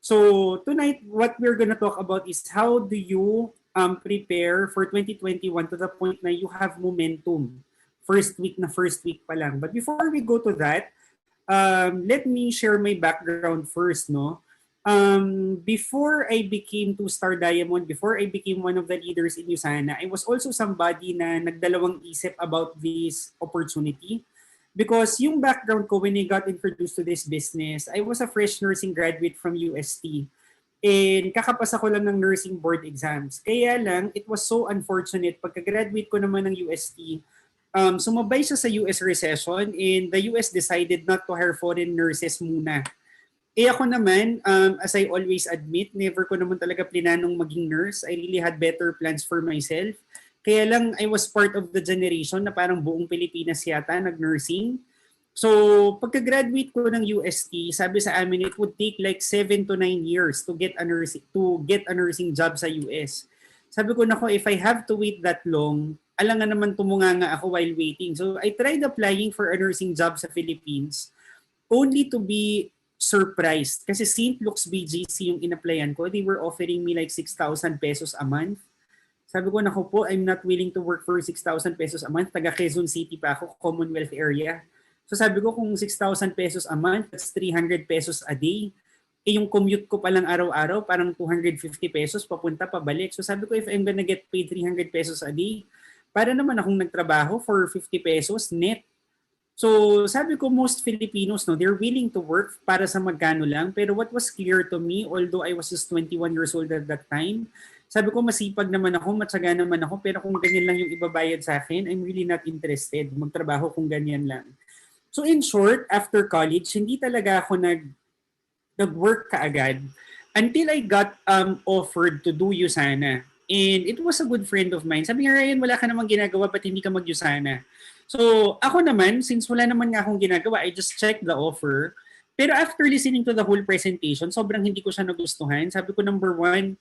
So tonight, what we're gonna talk about is how do you prepare for 2021 to the point na you have momentum. First week pa lang. But before we go to that, let me share my background first, no? Before I became two-star diamond, before I became one of the leaders in USANA, I was also somebody na nagdalawang isip about this opportunity. Because yung background ko when I got introduced to this business, I was a fresh nursing graduate from UST. And kakapasa ko lang ng nursing board exams. Kaya lang, it was so unfortunate. Pagka-graduate ko naman ng UST, sumabay siya sa US recession and the US decided not to hire foreign nurses muna. Eh ako naman, as I always admit, never ko naman talaga plinanong maging nurse. I really had better plans for myself. Kaya lang, I was part of the generation na parang buong Pilipinas yata nag-nursing. So, pagka-graduate ko ng UST, sabi sa amin, it would take like 7 to 9 years to get a nursing job sa US. Sabi ko, nako, if I have to wait that long, alangan naman tumunganga ako while waiting. So, I tried applying for a nursing job sa Philippines only to be surprised. Kasi St. Luke's BGC yung in-applyan ko. They were offering me like 6,000 pesos a month. Sabi ko, naku po, I'm not willing to work for 6,000 pesos a month. Taga Quezon City pa ako, Commonwealth area. So sabi ko, kung 6,000 pesos a month, that's 300 pesos a day. Eh yung commute ko palang araw-araw, parang 250 pesos, papunta, pabalik. So sabi ko, if I'm gonna get paid 300 pesos a day, para naman akong nagtrabaho for 50 pesos net. So sabi ko, most Filipinos, no, they're willing to work para sa magkano lang. Pero what was clear to me, although I was just 21 years old at that time, sabi ko, masipag naman ako, matyaga naman ako, pero kung ganyan lang yung ibabayad sa akin, I'm really not interested magtrabaho kung ganyan lang. So in short, after college, hindi talaga ako nag-work kaagad until I got offered to do USANA. And it was a good friend of mine. Sabi niya, Ryan, wala ka namang ginagawa, ba't hindi ka mag-USANA? So ako naman, since wala naman nga akong ginagawa, I just checked the offer. Pero after listening to the whole presentation, sobrang hindi ko siya nagustuhan. Sabi ko, number one,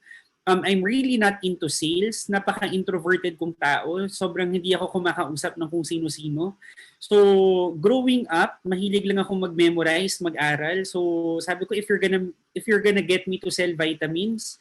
I'm really not into sales. Napaka-introverted kong tao. Sobrang hindi ako kumakausap ng kung sino-sino. So, growing up, mahilig lang ako mag-memorize, mag-aral. So, sabi ko, if you're gonna get me to sell vitamins,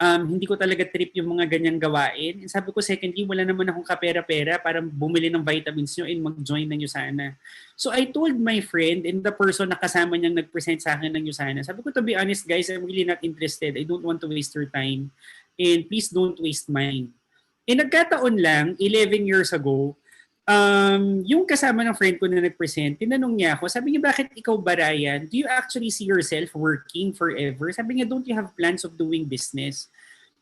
hindi ko talaga trip yung mga ganyang gawain. And sabi ko, secondly, wala naman akong kapera-pera para bumili ng vitamins nyo and mag-join ng USANA. So I told my friend and the person na kasama niyang nag-present sa akin ng USANA, sabi ko, to be honest guys, I'm really not interested. I don't want to waste your time. And please don't waste mine. And nagkataon lang, 11 years ago, yung kasama ng friend ko na nag-present, tinanong niya ako, sabi niya, bakit ikaw ba, Ryan? Do you actually see yourself working forever? Sabi niya, don't you have plans of doing business?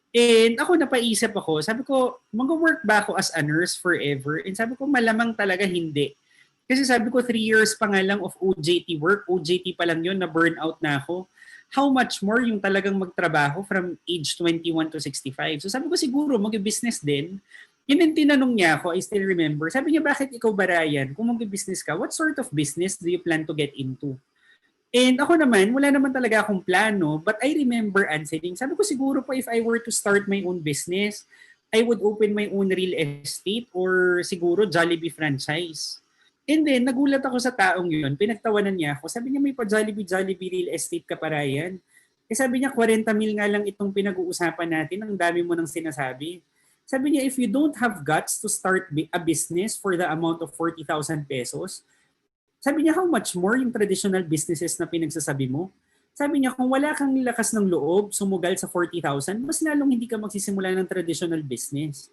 And ako napaisip ako, sabi ko, mag-work ba ako as a nurse forever? And sabi ko, malamang talaga hindi. Kasi sabi ko, 3 years pa nga lang of OJT work, OJT pa lang yun, na burnout na ako. How much more yung talagang magtrabaho from age 21 to 65? So sabi ko, siguro mag-business din. And then tinanong niya ako, I still remember, sabi niya, bakit ikaw ba, Ryan? Kung mag-business ka, what sort of business do you plan to get into? And ako naman, wala naman talaga akong plano, but I remember answering, sabi ko siguro po if I were to start my own business, I would open my own real estate or siguro Jollibee franchise. And then, nagulat ako sa taong yun, pinagtawanan niya ako, sabi niya, may pa Jollibee real estate ka pa, Ryan? Eh sabi niya, 40 mil nga lang itong pinag-uusapan natin, ang dami mo nang sinasabi. Sabi niya, if you don't have guts to start a business for the amount of 40,000 pesos, sabi niya, how much more yung traditional businesses na pinagsasabi mo? Sabi niya, kung wala kang lakas ng loob, sumugal sa 40,000, mas lalong hindi ka magsisimula ng traditional business.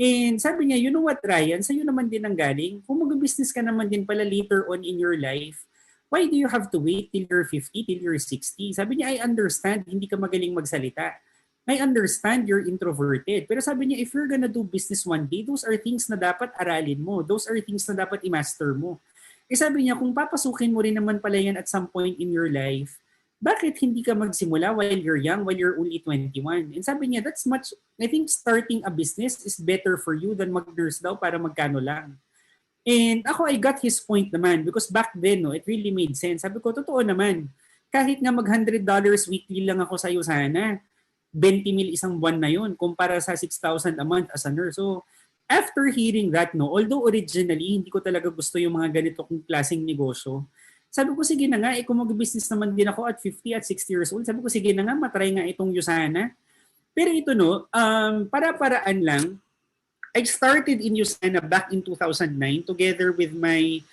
And sabi niya, you know what, Ryan, sa'yo naman din ang galing. Kung mag-business ka naman din pala later on in your life, why do you have to wait till you're 50, till you're 60? Sabi niya, I understand, hindi ka magaling magsalita. I understand you're introverted. Pero sabi niya, if you're gonna do business one day, those are things na dapat aralin mo. Those are things na dapat i-master mo. Eh sabi niya, kung papasukin mo rin naman pala yan at some point in your life, bakit hindi ka magsimula while you're young, while you're only 21? And sabi niya, that's much, I think starting a business is better for you than mag-nurse daw para magkano lang. And ako, I got his point naman because back then, no, it really made sense. Sabi ko, totoo naman. Kahit nga mag-$100 weekly lang ako sa iyo sana, 20 mil isang buwan na yun kumpara sa 6,000 a month as a nurse. So, after hearing that, no, although originally hindi ko talaga gusto yung mga ganito kong klaseng negosyo, Sabi ko, sige na nga, kung mag-business naman din ako at 50 at 60 years old, sabi ko, sige na nga, matry nga itong Usana. Pero ito no, para-paraan lang, I started in Usana back in 2009 together with my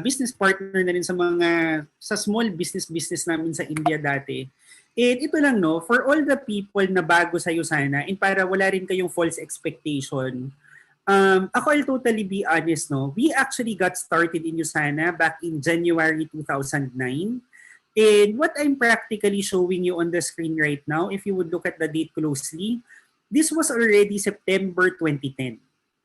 business partner na rin sa small business namin sa India dati. And ito lang no, for all the people na bago sa Usana and para wala rin kayong false expectation, ako I'll totally be honest no, we actually got started in Usana back in January 2009. And what I'm practically showing you on the screen right now, if you would look at the date closely, this was already September 2010.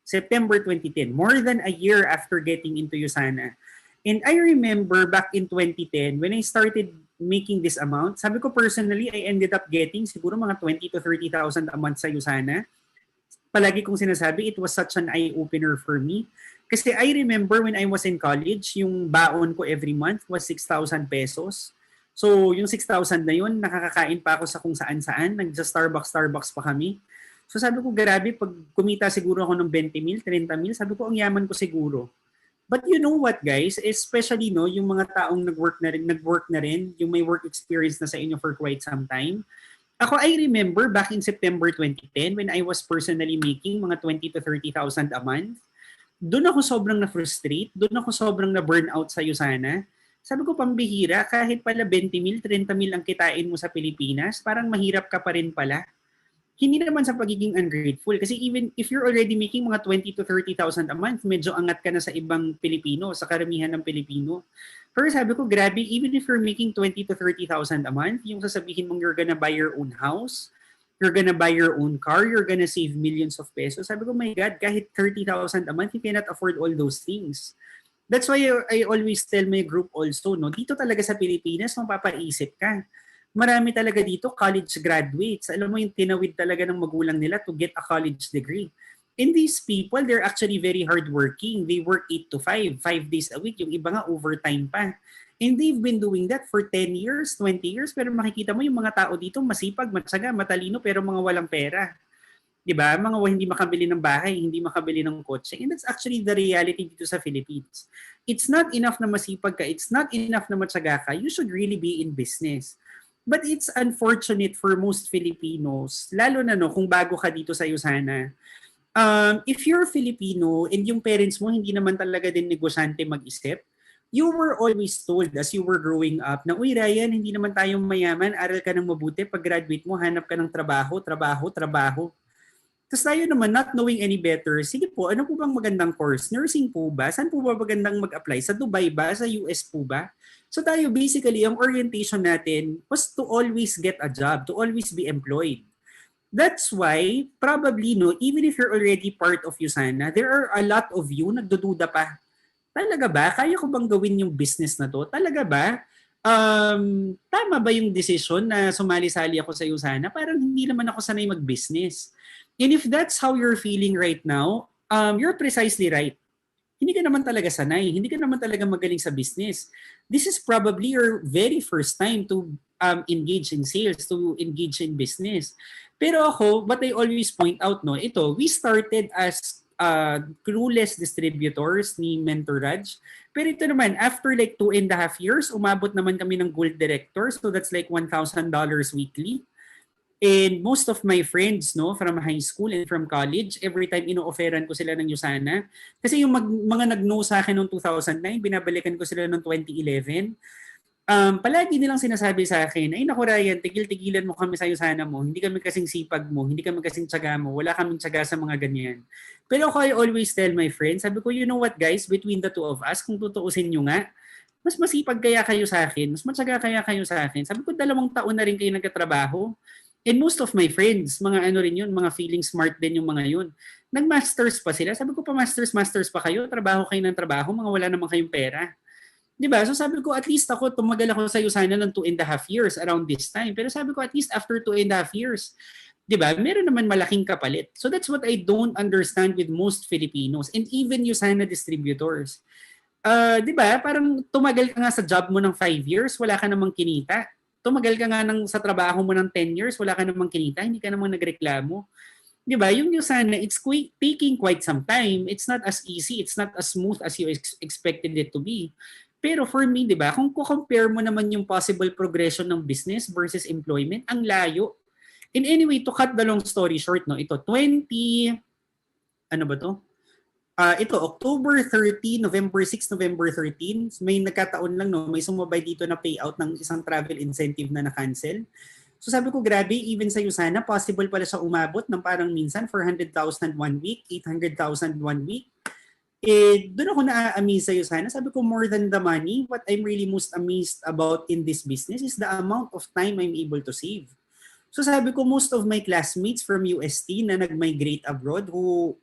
September 2010, more than a year after getting into Usana. And I remember back in 2010, when I started making this amount, sabi ko personally, I ended up getting siguro mga 20 to 30,000 a month sa Usana. Palagi kong sinasabi, it was such an eye-opener for me. Kasi I remember when I was in college, yung baon ko every month was 6,000 pesos. So yung 6,000 na yun, nakakakain pa ako sa kung saan-saan. Nagsa-Starbucks pa kami. So sabi ko, grabe, pag kumita siguro ako ng 20 mil, 30 mil, sabi ko, ang yaman ko siguro. But you know what guys, especially no, yung mga taong nag-work na rin, yung may work experience na sa inyo for quite some time. Ako, I remember back in September 2010 when I was personally making mga 20 to 30,000 a month, doon ako sobrang na-frustrate, doon ako sobrang na-burnout sa Usana. Sabi ko, pambihira, kahit pala 20 mil, 30 mil ang kitain mo sa Pilipinas, parang mahirap ka pa rin pala. Hindi naman sa pagiging ungrateful. Kasi even if you're already making mga 20 to 30,000 a month, medyo angat ka na sa ibang Pilipino, sa karamihan ng Pilipino. Pero sabi ko, grabe, even if you're making 20 to 30,000 a month, yung sasabihin mong you're gonna buy your own house, you're gonna buy your own car, you're gonna save millions of pesos. Sabi ko, my God, kahit 30,000 a month, you cannot afford all those things. That's why I always tell my group also, no, dito talaga sa Pilipinas, mapapaisip ka. Marami talaga dito college graduates. Alam mo yung tinawid talaga ng magulang nila to get a college degree. And these people, they're actually very hardworking. They work 8 to 5, 5 days a week. Yung iba nga overtime pa. And they've been doing that for 10 years, 20 years. Pero makikita mo yung mga tao dito, masipag, matsaga, matalino, pero mga walang pera. Diba? Mga hindi makabili ng bahay, hindi makabili ng kotse. And that's actually the reality dito sa Philippines. It's not enough na masipag ka. It's not enough na matsaga ka. You should really be in business. But it's unfortunate for most Filipinos, lalo na no, kung bago ka dito sa Usana. If you're Filipino and yung parents mo hindi naman talaga din negosyante mag-isip, you were always told as you were growing up na, uy Ryan, hindi naman tayong mayaman, aral ka ng mabuti, pag graduate mo, hanap ka ng trabaho. Tapos tayo naman, not knowing any better, sige po, ano po bang magandang course? Nursing po ba? Saan po ba magandang mag-apply? Sa Dubai ba? Sa US po ba? So tayo basically, ang orientation natin was to always get a job, to always be employed. That's why, probably, no, even if you're already part of Usana, there are a lot of you nagdududa pa. Talaga ba? Kaya ko bang gawin yung business na to? Talaga ba? Tama ba yung decision na sumali-sali ako sa Usana? Parang hindi naman ako sanay mag-business. And if that's how you're feeling right now, you're precisely right. Hindi ka naman talaga sanay. Hindi ka naman talaga magaling sa business. This is probably your very first time to engage in sales, to engage in business. Pero ako, what I always point out, no, we started as clueless distributors ni Mentor Raj. Pero ito naman, after like 2.5 years, umabot naman kami ng gold director. So that's like $1,000 weekly. And most of my friends, no, from high school and from college, every time ino-offeran ko sila ng Usana, kasi yung mga nag-no sa akin noong 2009, binabalikan ko sila noong 2011, palagi nilang sinasabi sa akin, ay naku Ryan, tigil-tigilan mo kami sa Usana mo, hindi kami kasing sipag mo, hindi kami kasing tsaga mo, wala kaming tsaga sa mga ganyan. Pero ako, I always tell my friends, sabi ko, you know what guys, between the two of us, kung tutuusin nyo nga, mas masipag kaya kayo sa akin, mas matsaga kaya kayo sa akin. Sabi ko, 2 taon na rin kayo nagkatrabaho. And most of my friends, mga ano rin yun, mga feeling smart din yung mga yun. Nag-masters pa sila. Sabi ko pa, masters pa kayo, trabaho kayo ng trabaho, mga wala naman kayong pera. Diba? So sabi ko, at least ako, tumagal ako sa Usana ng 2.5 years around this time. Pero sabi ko, at least after 2.5 years, diba, meron naman malaking kapalit. So that's what I don't understand with most Filipinos and even Usana distributors. Diba, parang tumagal ka nga sa job mo ng 5 years, wala ka namang kinita. Tumagal ka nga sa trabaho mo ng 10 years, wala ka namang kinita, hindi ka namang nagreklamo. Di ba? Yung Usana, it's taking quite some time. It's not as easy, it's not as smooth as you expected it to be. Pero for me, di ba, kung compare mo naman yung possible progression ng business versus employment, ang layo. And anyway, to cut the long story short, no, ito, ano ba to? Ito, October 30, November 6, November 13, may nagkataon lang, no, may sumabay dito na payout ng isang travel incentive na na-cancel. So sabi ko, grabe, even sa Usana, possible pala siya umabot ng parang minsan 400,000 one week, 800,000 one week. Doon ako na-amaze sa Usana. Sabi ko, more than the money, what I'm really most amazed about in this business is the amount of time I'm able to save. So sabi ko, most of my classmates from UST na nag-migrate abroad who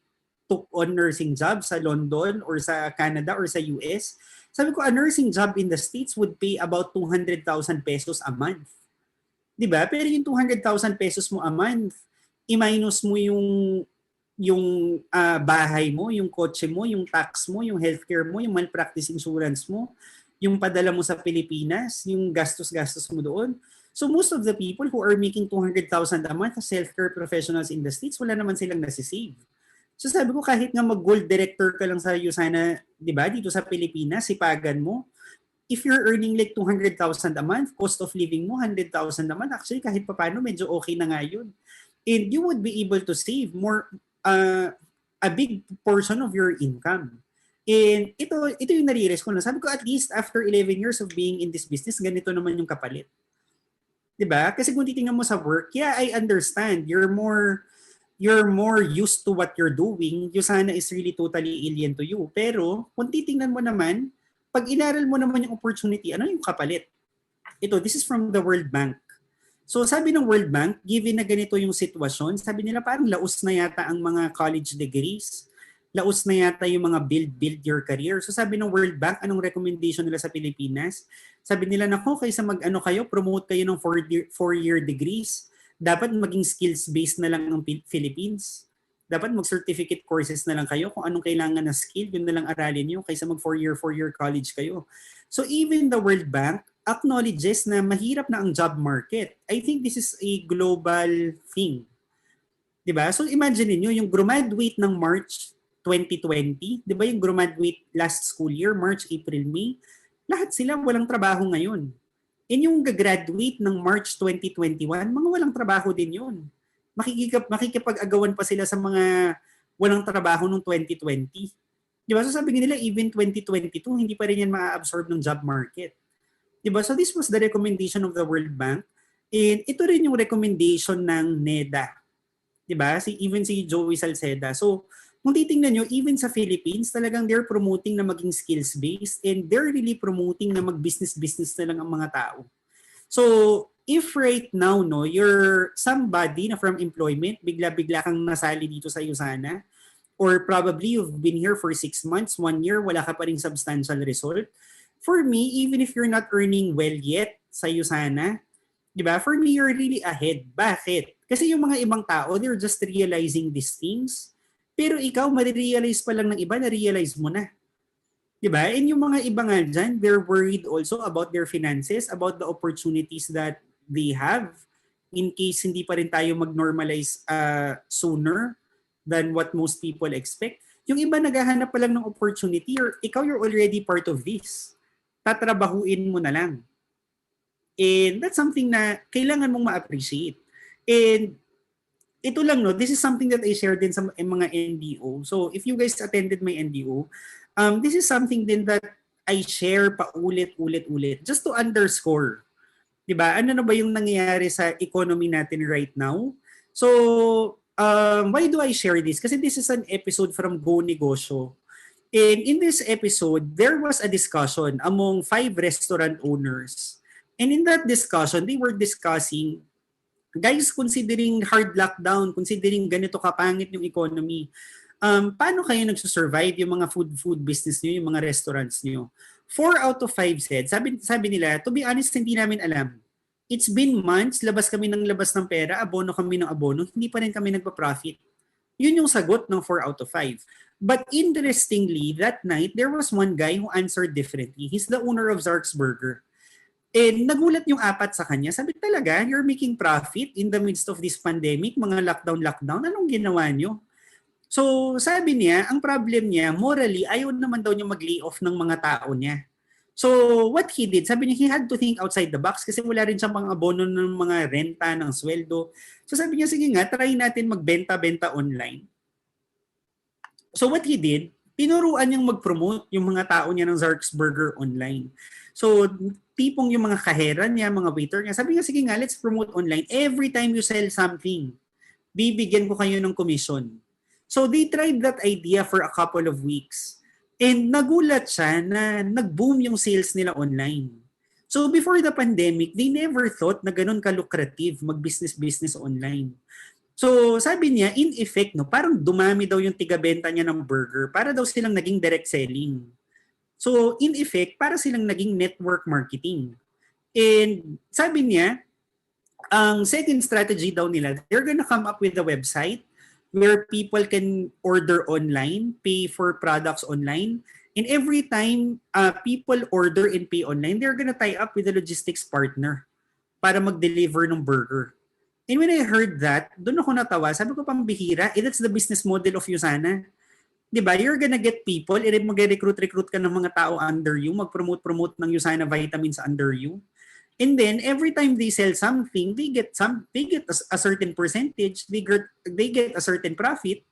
took on nursing job sa London or sa Canada or sa US, sabi ko, a nursing job in the States would pay about 200,000 pesos a month. Diba? Pero yung 200,000 pesos mo a month, i-minus mo yung bahay mo, yung kotse mo, yung tax mo, yung healthcare mo, yung malpractice insurance mo, yung padala mo sa Pilipinas, yung gastos-gastos mo doon. So most of the people who are making 200,000 a month as healthcare professionals in the States, wala naman silang nasisave. So sabi ko, kahit nga mag-gold director ka lang sa Usana, di ba, dito sa Pilipinas, sipagan mo, if you're earning like 200,000 a month, cost of living mo 100,000 a month, actually kahit papaano medyo okay na nga yun. And you would be able to save more, a big portion of your income. And ito yung nare-realize ko na. Sabi ko, at least after 11 years of being in this business, ganito naman yung kapalit. Diba? Kasi kung titingnan mo sa work, yeah, I understand. You're more used to what you're doing. Usana is really totally alien to you. Pero kung titingnan mo naman, pag inaral mo naman yung opportunity, ano yung kapalit? This is from the World Bank. So sabi ng World Bank, given na ganito yung sitwasyon, sabi nila parang laos na yata ang mga college degrees. Laos na yata yung mga build your career. So sabi ng World Bank, anong recommendation nila sa Pilipinas? Sabi nila, nako, kaysa promote kayo ng 4-year degrees, dapat maging skills-based na lang ng Philippines. Dapat mag-certificate courses na lang kayo. Kung anong kailangan na skill, yun na lang aralin nyo kaysa mag 4-year college kayo. So even the World Bank acknowledges na mahirap na ang job market. I think this is a global thing. Diba? So imagine niyo yung graduate ng March 2020, diba yung graduate last school year, March, April, May, lahat sila walang trabaho ngayon. And yung gagraduate ng March 2021, mga walang trabaho din yun. Makikipag-agawan pa sila sa mga walang trabaho noong 2020. Di ba? So sabi nila, even 2022, hindi pa rin yan ma-absorb ng job market. Di ba? So this was the recommendation of the World Bank. And ito rin yung recommendation ng NEDA. Di ba? Even si Joey Salceda. So kung titingnan nyo, even sa Philippines, talagang they're promoting na maging skills-based and they're really promoting na mag-business-business na lang ang mga tao. So, if right now, no, you're somebody na from employment, bigla-bigla kang nasali dito sa Usana, or probably you've been here for 6 months, 1 year, wala ka pa ring substantial result. For me, even if you're not earning well yet sa Usana, di ba, for me, you're really ahead. Bakit? Kasi yung mga ibang tao, they're just realizing these things. Pero ikaw, marirealize pa lang ng iba, na-realize mo na. Diba? And yung mga iba nga dyan, they're worried also about their finances, about the opportunities that they have in case hindi pa rin tayo mag-normalize sooner than what most people expect. Yung iba naghahanap pa lang ng opportunity or ikaw, you're already part of this. Tatrabahuin mo na lang. And that's something na kailangan mong ma-appreciate. And ito lang, no, this is something that I shared din sa mga NDO. So if you guys attended my NDO, this is something din that I share paulit-ulit just to underscore. Diba? Ano na ba yung nangyayari sa economy natin right now? So, why do I share this? Kasi this is an episode from Go Negosyo. And in this episode, there was a discussion among 5 restaurant owners. And in that discussion, they were discussing, guys, considering hard lockdown, considering ganito kapangit yung economy, paano kayo nagsusurvive yung mga food business nyo, yung mga restaurants nyo? 4 out of 5 said, sabi nila, to be honest, hindi namin alam. It's been months, labas kami ng labas ng pera, abono kami ng abono, hindi pa rin kami nagpa-profit. Yun yung sagot ng 4 out of 5. But interestingly, that night, there was one guy who answered differently. He's the owner of Zark's Burger. And nagulat yung 4 sa kanya. Sabi talaga, you're making profit in the midst of this pandemic, mga lockdown, anong ginawa nyo? So sabi niya, ang problem niya, morally, ayaw naman daw niya mag-lay off ng mga tao niya. So what he did, sabi niya he had to think outside the box kasi wala rin siyang mga abono ng mga renta, ng sweldo. So sabi niya, sige nga, try natin magbenta-benta online. So what he did, tinuruan niyang mag-promote yung mga tao niya ng Zark's Burger online. So tipong yung mga kahera niya, mga waiter niya, sabi niya, sige nga, let's promote online. Every time you sell something, bibigyan ko kayo ng commission. So they tried that idea for a couple of weeks. And nagulat siya na nag-boom yung sales nila online. So before the pandemic, they never thought na ganun ka-lucrative mag-business-business online. So sabi niya, in effect, no, parang dumami daw yung tiga-benta niya ng burger para daw silang naging direct selling. So in effect, para silang naging network marketing. And sabi niya, ang second strategy daw nila, they're gonna come up with a website where people can order online, pay for products online, and every time people order and pay online, they're gonna tie up with a logistics partner para mag-deliver ng burger. And when I heard that, doon ako natawa. Sabi ko, pambihira, that's the business model of Usana. Diba? You're gonna get people, mag-recruit ka ng mga tao under you, mag-promote ng Usana vitamins under you. And then every time they sell something, they get a certain percentage, they get a certain profit.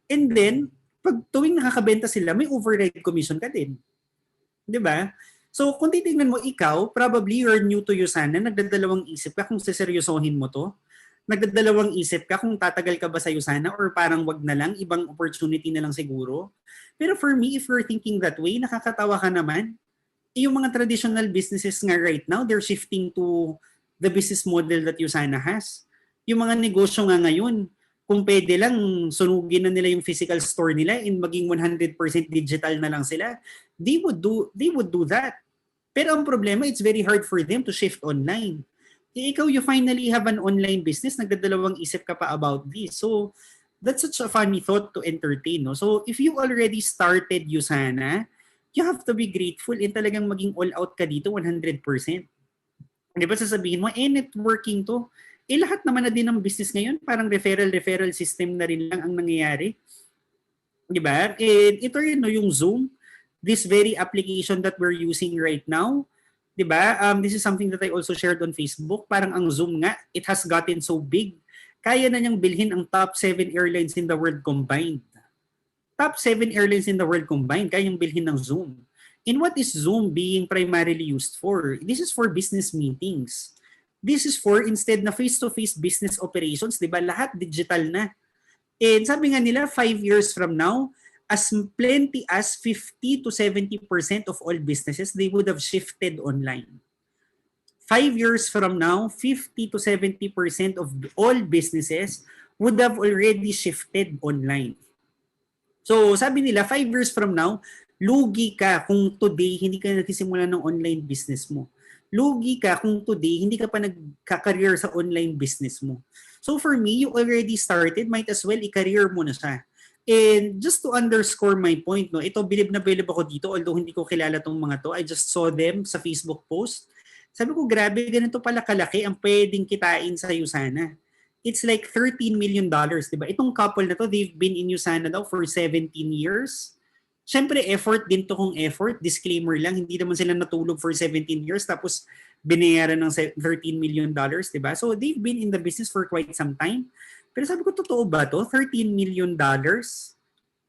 And then pag tuwing nakakabenta sila, may override commission ka din. 'Di ba? So kung titingnan mo ikaw, probably you're new to Usana, nagdadalawang isip ka kung seseryosohin mo 'to. Nagdadalawang isip ka kung tatagal ka ba sa Usana or parang wag na lang, ibang opportunity na lang siguro. Pero for me, if you're thinking that way, nakakatawa ka naman. Yung mga traditional businesses nga right now, they're shifting to the business model that Usana has. Yung mga negosyo nga ngayon, kung pwede lang, sunugin na nila yung physical store nila and maging 100% digital na lang sila, they would do that. Pero ang problema, it's very hard for them to shift online. Ikaw, you finally have an online business, nagdadalawang isip ka pa about this. So, that's such a funny thought to entertain. No? So, if you already started Usana, you have to be grateful and talagang maging all out ka dito 100%. Di ba sasabihin mo, networking to. Lahat naman na din ng business ngayon, parang referral system na rin lang ang nangyayari. Di ba? And ito rin, no, yung Zoom, this very application that we're using right now, di ba? This is something that I also shared on Facebook. Parang ang Zoom nga, it has gotten so big, kaya na niyang bilhin ang top 7 airlines in the world combined. Top 7 airlines in the world combined, kayang bilhin ng Zoom. And what is Zoom being primarily used for? This is for business meetings. This is for instead na face-to-face business operations, di ba? Lahat digital na. And sabi nga nila, 5 years from now, as plenty as 50 to 70% of all businesses, they would have shifted online. 5 years from now, 50 to 70% of all businesses would have already shifted online. So sabi nila, 5 years from now, lugi ka kung today hindi ka nagsisimula ng online business mo. Lugi ka kung today hindi ka pa nagka-career sa online business mo. So for me, you already started, might as well i-career mo na siya. And just to underscore my point, no, ito bilib na bilib ako dito, although hindi ko kilala tong mga to, I just saw them sa Facebook post. Sabi ko, grabe, ganito pala kalaki ang pwedeng kitain sa Usana. It's like $13 million, di ba? Itong couple na to, they've been in Usana daw for 17 years. Siyempre, effort din to kung effort. Disclaimer lang, hindi naman sila natulog for 17 years tapos binayaran ng $13 million, di ba? So, they've been in the business for quite some time. Pero sabi ko, totoo ba to? $13 million?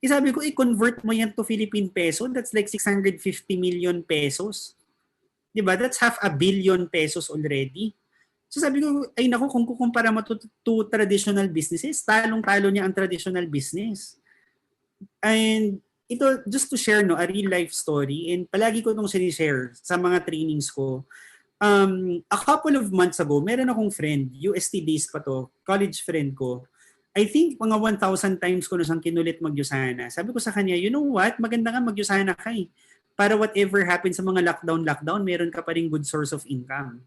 Sabi ko, i-convert mo yan to Philippine peso, that's like 650 million pesos. Di ba? That's half a billion pesos already. So sabi ko, ay naku, kung kukumpara mo to traditional businesses, talong-talo niya ang traditional business. And ito, just to share, no, a real life story, and palagi ko itong sinishare sa mga trainings ko. A couple of months ago, meron akong friend, UST days pa to, college friend ko. I think mga 1,000 times ko na siyang kinulit mag-Usana. Sabi ko sa kanya, you know what, maganda nga mag-Usana ka eh. Para whatever happens sa mga lockdown, meron ka pa rin good source of income.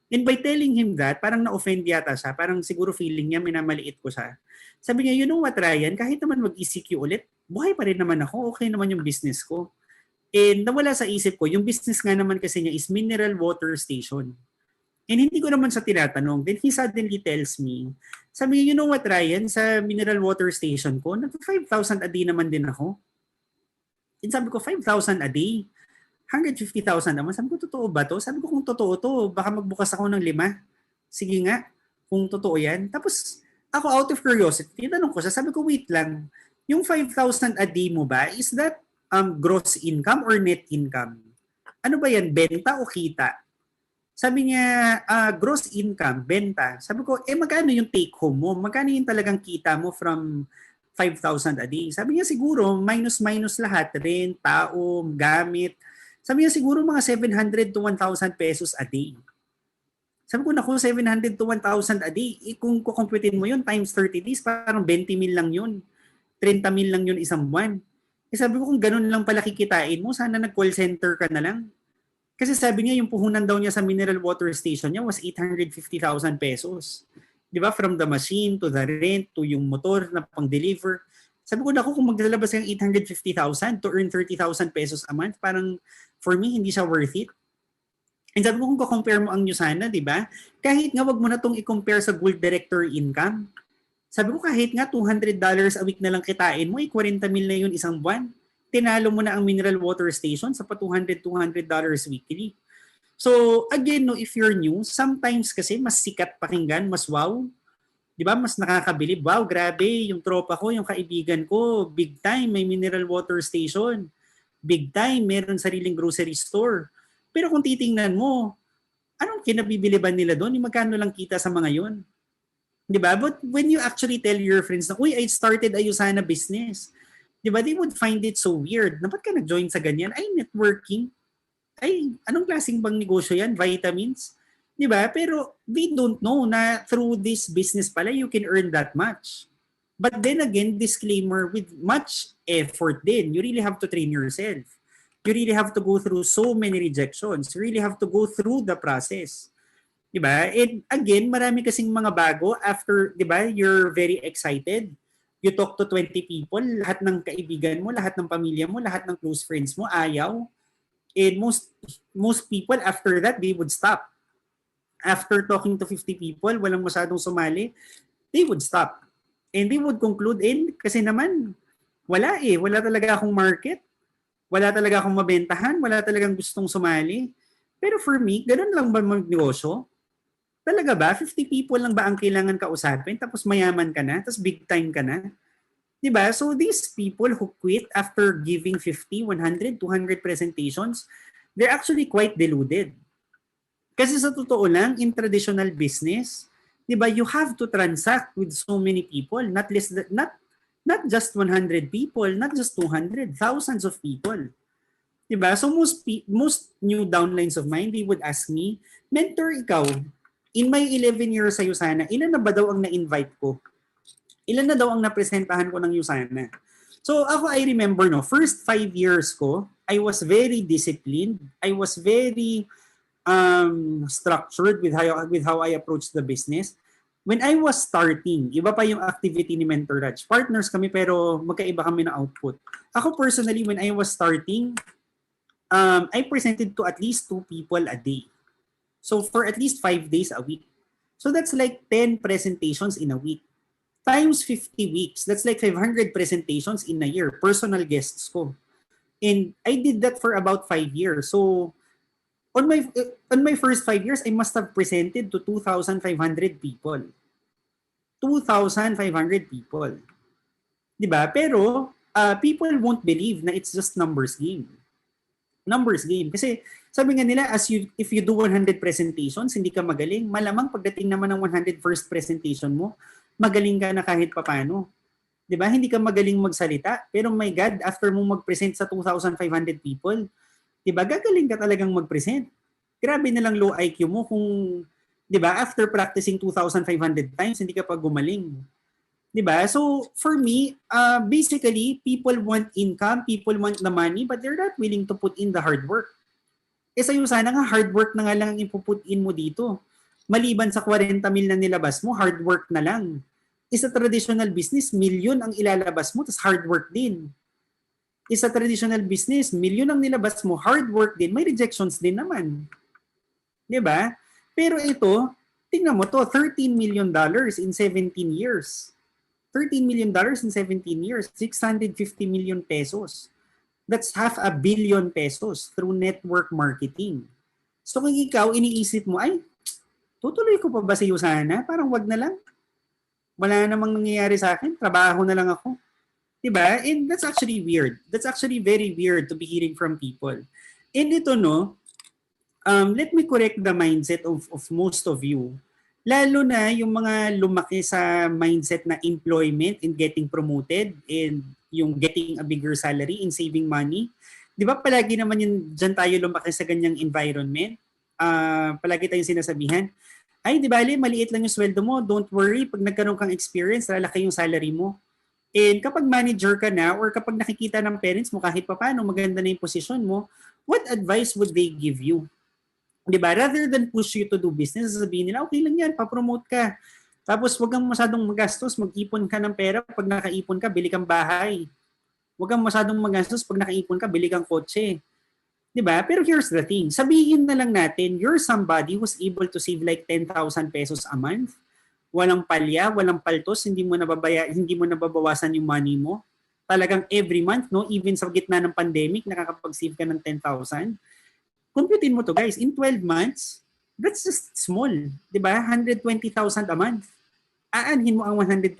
And by telling him that, parang na-offend yata siya. Parang siguro feeling niya, minamaliit ko siya. Sabi niya, you know what, Ryan, kahit naman mag-ECQ ulit, buhay pa rin naman ako, okay naman yung business ko. And nawala sa isip ko, yung business nga naman kasi niya is mineral water station. And hindi ko naman siya tinatanong. Then he suddenly tells me, sabi niya, you know what, Ryan, sa mineral water station ko, nag-5,000 a day naman din ako. And sabi ko, 5,000 a day? 150,000 naman. Sabi ko, totoo ba to? Sabi ko, kung totoo to, baka magbukas ako ng 5. Sige nga, kung totoo yan. Tapos, ako out of curiosity, tinanong ko siya, sabi ko, wait lang, yung 5,000 a day mo ba, is that gross income or net income? Ano ba yan, benta o kita? Sabi niya, gross income, benta. Sabi ko, magkano yung take home mo? Magkano yung talagang kita mo from 5,000 a day? Sabi niya, siguro, minus-minus lahat, rent, tao, gamit. Sabi niya, siguro mga 700 to 1,000 pesos a day. Sabi ko, naku, 700 to 1,000 a day. Kung kukumputin mo yun, times 30 days, parang 20 mil lang yun. 30 mil lang yun isang buwan. Sabi ko, kung ganun lang pala kikitain mo, sana nag-call center ka na lang. Kasi sabi niya, yung puhunan daw niya sa mineral water station niya was 850,000 pesos. Di ba? From the machine, to the rent, to yung motor na pang-deliver. Sabi ko, naku, kung maglalabas ng 850,000 to earn 30,000 pesos a month, parang for me, hindi siya worth it. And sabi ko, kung compare mo ang Newsana, di ba? Kahit nga wag mo na itong i-compare sa Gold Director income. Sabi ko, kahit nga $200 a week na lang kitain mo, 40 mil na yun isang buwan. Tinalo mo na ang mineral water station sa pa $200 weekly. So again, no, if you're new, sometimes kasi mas sikat pakinggan, mas wow. 'Di ba? Mas nakakabilib. Wow, grabe, yung tropa ko, yung kaibigan ko, big time may mineral water station. Big time meron sariling grocery store. Pero kung titingnan mo, anong kinabibiliban nila doon? Yung magkano lang kita sa mga 'yon? 'Di ba? But when you actually tell your friends na, uy, I started a Yusana business. Di ba, they would find it so weird. Na ba't ka nag-join sa ganyan? Ay, networking. Ay, anong klaseng bang negosyo yan? Vitamins? Di ba? Pero they don't know na through this business pala, you can earn that much. But then again, disclaimer, with much effort din, you really have to train yourself. You really have to go through so many rejections. You really have to go through the process. Di ba? And again, marami kasing mga bago after, di ba, you're very excited. You talk to 20 people, lahat ng kaibigan mo, lahat ng pamilya mo, lahat ng close friends mo, ayaw. And most people, after that, they would stop. After talking to 50 people, walang masyadong sumali, they would stop. And they would conclude, kasi naman, wala talaga akong market. Wala talaga akong mabentahan, wala talagang gustong sumali. Pero for me, ganun lang ba magnegosyo? Talaga ba? 50 people lang ba ang kailangan kausapin? Tapos mayaman ka na? Tapos big time ka na? Diba? So these people who quit after giving 50, 100, 200 presentations, they're actually quite deluded. Kasi sa totoo lang, in traditional business, diba, you have to transact with so many people, not just 100 people, not just 200, thousands of people. Diba? So most new downlines of mine, they would ask me, mentor, ikaw, in my 11 years sa Yusana, ilan na ba daw ang na-invite ko? Ilan na daw ang napresentahan ko ng Yusana? So ako, I remember, no, first 5 years ko, I was very disciplined. I was very structured with how I approached the business. When I was starting, iba pa yung activity ni Mentor Raj. Partners kami pero magkaiba kami ng output. Ako personally, when I was starting, I presented to at least 2 people a day. So for at least 5 days a week. So that's like 10 presentations in a week. Times 50 weeks, that's like 500 presentations in a year, personal guests ko. And I did that for about 5 years. So on my first 5 years, I must have presented to 2,500 people. 2,500 people. 'Di ba? Pero people won't believe na it's just numbers game. Numbers game. Kasi sabi nga nila, if you do 100 presentations, hindi ka magaling. Malamang pagdating naman ng 100 first presentation mo, magaling ka na kahit papano. 'Di ba? Hindi ka magaling magsalita, pero my God, after mo mag-present sa 2,500 people, 'di ba? Gagaling ka talagang mag-present. Grabe na lang low IQ mo kung, 'di ba, after practicing 2,500 times, hindi ka pa gumaling. 'Di ba? So for me, basically, people want income, people want the money, but they're not willing to put in the hard work. Sa'yo sana nga, hard work na nga lang ang ipuput in mo dito. Maliban sa 40 mil na nilabas mo, hard work na lang. Sa traditional business, milyon ang ilalabas mo, tas hard work din. Sa traditional business, milyon ang nilabas mo, hard work din, may rejections din naman. 'Di ba? Pero ito, tingnan mo to, $13 million in 17 years. $13 million in 17 years, 650 million pesos. That's 500 million pesos through network marketing. So kung ikaw, iniisip mo, ay, tutuloy ko pa ba sa Usana? Parang wag na lang. Wala namang nangyayari sa akin. Trabaho na lang ako. Diba? And that's actually weird. That's actually very weird to be hearing from people. And ito, no, let me correct the mindset of most of you. Lalo na yung mga lumaki sa mindset na employment and getting promoted and yung getting a bigger salary and saving money. Di ba palagi naman yun, dyan tayo lumaki sa ganyang environment? Palagi tayong sinasabihan, ay di bali, maliit lang yung sweldo mo, don't worry, pag nagkaroon kang experience, lalaki yung salary mo. And kapag manager ka na or kapag nakikita ng parents mo kahit paano maganda na yung posisyon mo, what advice would they give you? Diba? Rather than push you to do business, sabihin nila, okay lang yan, papromote ka. Tapos wag kang masyadong magastos, mag-ipon ka ng pera. Pag nakaipon ka, bili kang bahay. Wag kang masyadong magastos, pag nakaipon ka, bili kang kotse. Diba? Pero here's the thing, sabihin na lang natin, you're somebody who's able to save like 10,000 pesos a month. Walang palya, walang paltos, hindi mo nababawasan yung money mo. Talagang every month, no, even sa gitna ng pandemic, nakakapag-save ka ng 10,000. Computein mo to guys, in 12 months, that's just small. Diba? 120,000 a month. Aanhin mo ang 120,000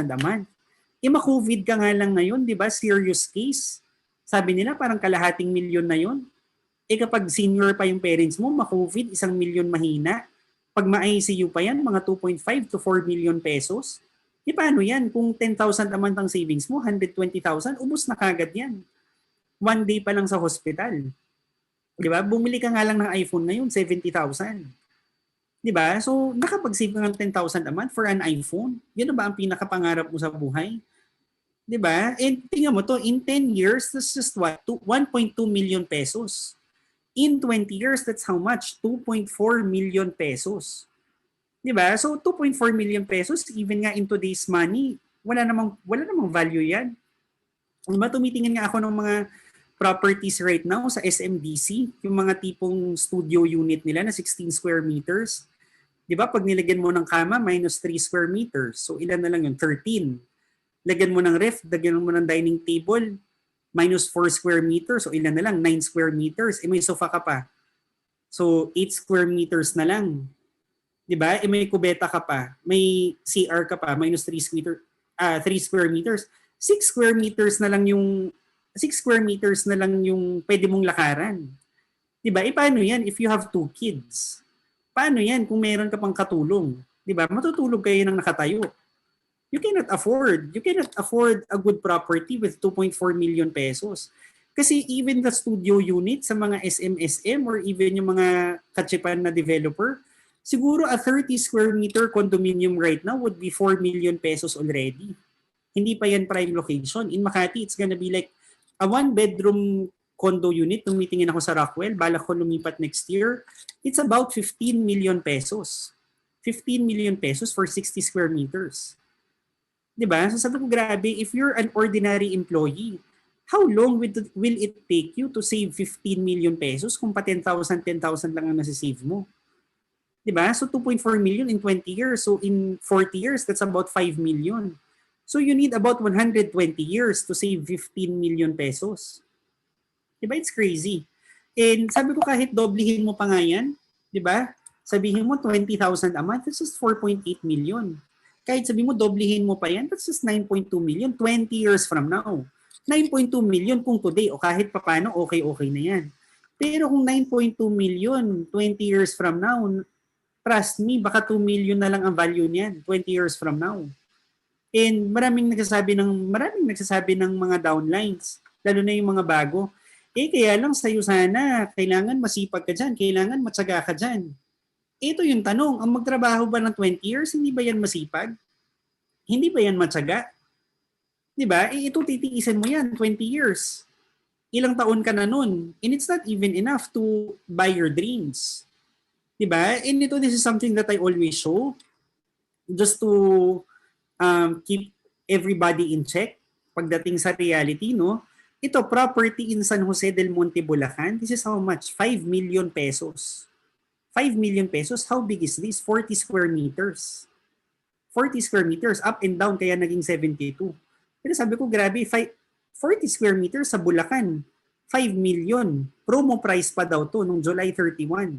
a month. Ma-COVID ka nga lang ngayon, diba? Serious case. Sabi nila parang kalahating milyon na yon. Kapag senior pa yung parents mo, ma-COVID, 1,000,000 mahina. Pag ma-ICU pa yan, mga 2.5 to 4 million pesos. Paano yan? Kung 10,000 a month ang savings mo, 120,000, ubos na kagad yan. One day pa lang sa hospital. Diba? Bumili ka nga lang ng iPhone ngayon, 70,000. Diba? So, nakapag-save ka ng 10,000 a month for an iPhone. Yun na ba ang pinakapangarap mo sa buhay? Diba? And tingnan mo to, in 10 years, that's just what? 1.2 million pesos. In 20 years, that's how much? 2.4 million pesos. Diba? So, 2.4 million pesos, even nga in today's money, wala namang value yan. Diba? Tumitingin nga ako ng mga properties right now sa SMDC, yung mga tipong studio unit nila na 16 square meters. Di ba? Pag nilagyan mo ng kama, minus 3 square meters. So, ilan na lang yun? 13. Lagyan mo ng ref, lagyan mo ng dining table, minus 4 square meters. So, ilan na lang? 9 square meters. May sofa ka pa. So, 8 square meters na lang. Di ba? May kubeta ka pa. May CR ka pa, minus 3 square meters. 6 square meters na lang yung 6 square meters na lang yung pwede mong lakaran. Diba? Paano yan if you have 2 kids? Paano yan kung meron ka pang katulong? Diba? Matutulog kayo ng nakatayo. You cannot afford a good property with 2.4 million pesos. Kasi even the studio unit sa mga SMSM or even yung mga katsipan na developer, siguro a 30 square meter condominium right now would be 4 million pesos already. Hindi pa yan prime location. In Makati, it's gonna be like a one-bedroom condo unit, tumitingin ako sa Rockwell, balak ko lumipat next year, it's about 15 million pesos. 15 million pesos for 60 square meters. Diba? So sabi ko, grabe, if you're an ordinary employee, how long will it take you to save 15 million pesos kung pa 10,000 lang ang nasisave mo? Diba? So 2.4 million in 20 years. So in 40 years, that's about 5 million. So you need about 120 years to save 15 million pesos. Diba? It's crazy. And sabi ko kahit doblihin mo pa nga yan, diba? Sabihin mo 20,000 a month, that's just 4.8 million. Kahit sabihin mo doblihin mo pa yan, that's just 9.2 million 20 years from now. 9.2 million kung today o kahit papano okay na yan. Pero kung 9.2 million 20 years from now, trust me, baka 2 million na lang ang value niyan 20 years from now. And maraming nagsasabi ng mga downlines, lalo na yung mga bago. Kaya lang sa'yo sana, kailangan masipag ka dyan, kailangan matyaga ka dyan. Ito yung tanong, ang magtrabaho ba ng 20 years, hindi ba yan masipag? Hindi ba yan matyaga? Diba? Ito titiisin mo yan, 20 years. Ilang taon ka na nun. And it's not even enough to buy your dreams. Diba? And this is something that I always show just to keep everybody in check pagdating sa reality, no? Ito, property in San Jose del Monte, Bulacan, this is how much? 5 million pesos. 5 million pesos, how big is this? 40 square meters. 40 square meters, up and down, kaya naging 72. Pero sabi ko, grabe, 5 40 square meters sa Bulacan, 5 million. Promo price pa daw to nung July 31.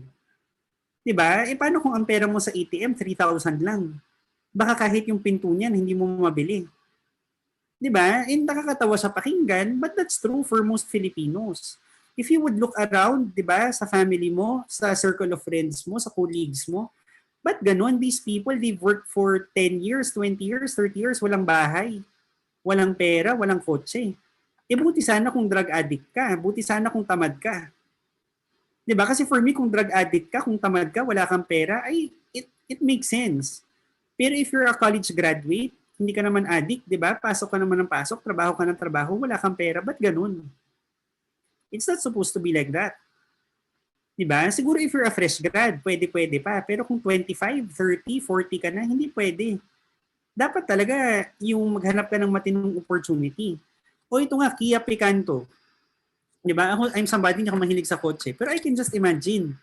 Diba? E paano kung ang pera mo sa ATM, 3,000 lang? Baka kahit yung pinto niyan, hindi mo mabili. Diba? And nakakatawa sa pakinggan, but that's true for most Filipinos. If you would look around, diba, sa family mo, sa circle of friends mo, sa colleagues mo, but ganon, these people, they've worked for 10 years, 20 years, 30 years, walang bahay, walang pera, walang kotse. E buti sana kung drug addict ka, buti sana kung tamad ka. Diba? Kasi for me, kung drug addict ka, kung tamad ka, wala kang pera, ay, it makes sense. Pero if you're a college graduate, hindi ka naman addict, di ba? Pasok ka naman ng pasok, trabaho ka ng trabaho, wala kang pera, ba't ganun? It's not supposed to be like that. Di ba? Siguro if you're a fresh grad, pwede pa. Pero kung 25, 30, 40 ka na, hindi pwede. Dapat talaga yung maghanap ka ng matinong opportunity. O ito nga, Kia Picanto. Di ba? I'm somebody hindi ako mahilig sa kotse. Pero I can just imagine,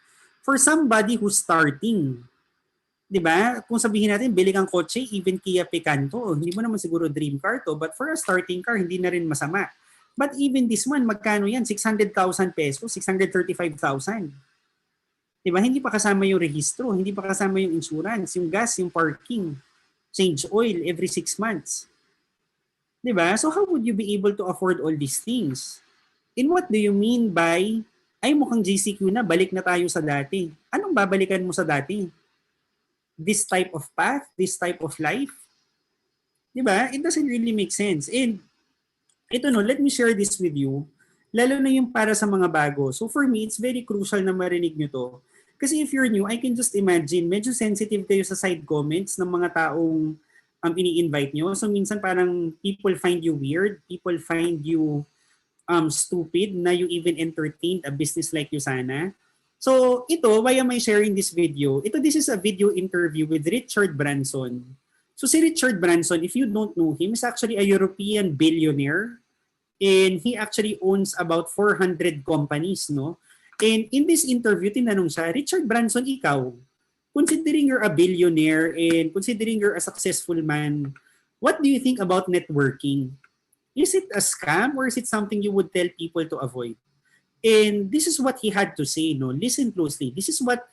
for somebody who's starting, di ba? Kung sabihin natin, bili kang kotse, even Kia Picanto, hindi mo naman siguro dream car to, but for a starting car, hindi na rin masama. But even this one, magkano yan? 600,000 pesos, 635,000. Diba? Hindi pa kasama yung rehistro, hindi pa kasama yung insurance, yung gas, yung parking, change oil every 6 months. Diba? So how would you be able to afford all these things? And what do you mean by, ay mukhang GCQ na, balik na tayo sa dati. Anong babalikan mo sa dati? This type of path, this type of life? Diba? It doesn't really make sense. And ito no, let me share this with you, lalo na yung para sa mga bago. So for me, it's very crucial na marinig nyo to. Kasi if you're new, I can just imagine, medyo sensitive kayo sa side comments ng mga taong ini-invite nyo. So minsan parang people find you weird, people find you stupid na you even entertained a business like Usana. So ito, why am I sharing this video? This is a video interview with Richard Branson. So si Richard Branson, if you don't know him, is actually a European billionaire and he actually owns about 400 companies, no? And in this interview, tinanong siya, Richard Branson, ikaw, considering you're a billionaire and considering you're a successful man, what do you think about networking? Is it a scam or is it something you would tell people to avoid? And this is what he had to say, no? Listen closely. This is what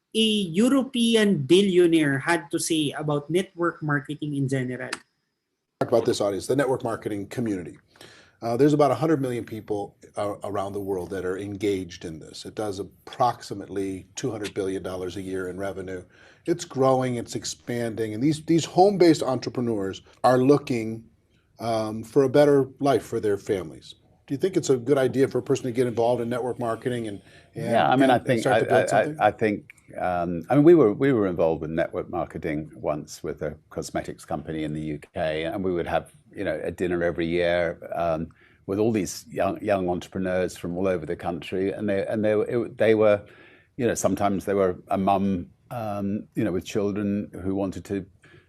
a European billionaire had to say about network marketing in general. Talk about this audience, the network marketing community. There's about 100 million people around the world that are engaged in this. It does approximately $200 billion a year in revenue. It's growing, it's expanding, and these home-based entrepreneurs are looking for a better life for their families. Do you think it's a good idea for a person to get involved in network marketing and yeah, I mean, I think we were involved with network marketing once with a cosmetics company in the UK, and we would have a dinner every year with all these young entrepreneurs from all over the country, and they were sometimes they were a mum with children who wanted to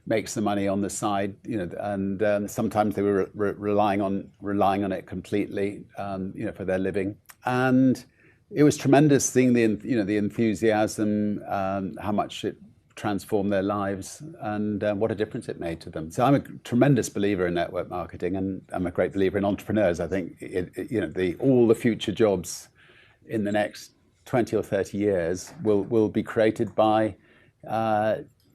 make some money on the side, and sometimes they were relying on it completely, for their living. And it was tremendous seeing the enthusiasm, how much it transformed their lives, and what a difference it made to them. So I'm a tremendous believer in network marketing, and I'm a great believer in entrepreneurs. I think all the future jobs in the next 20 or 30 years will be created by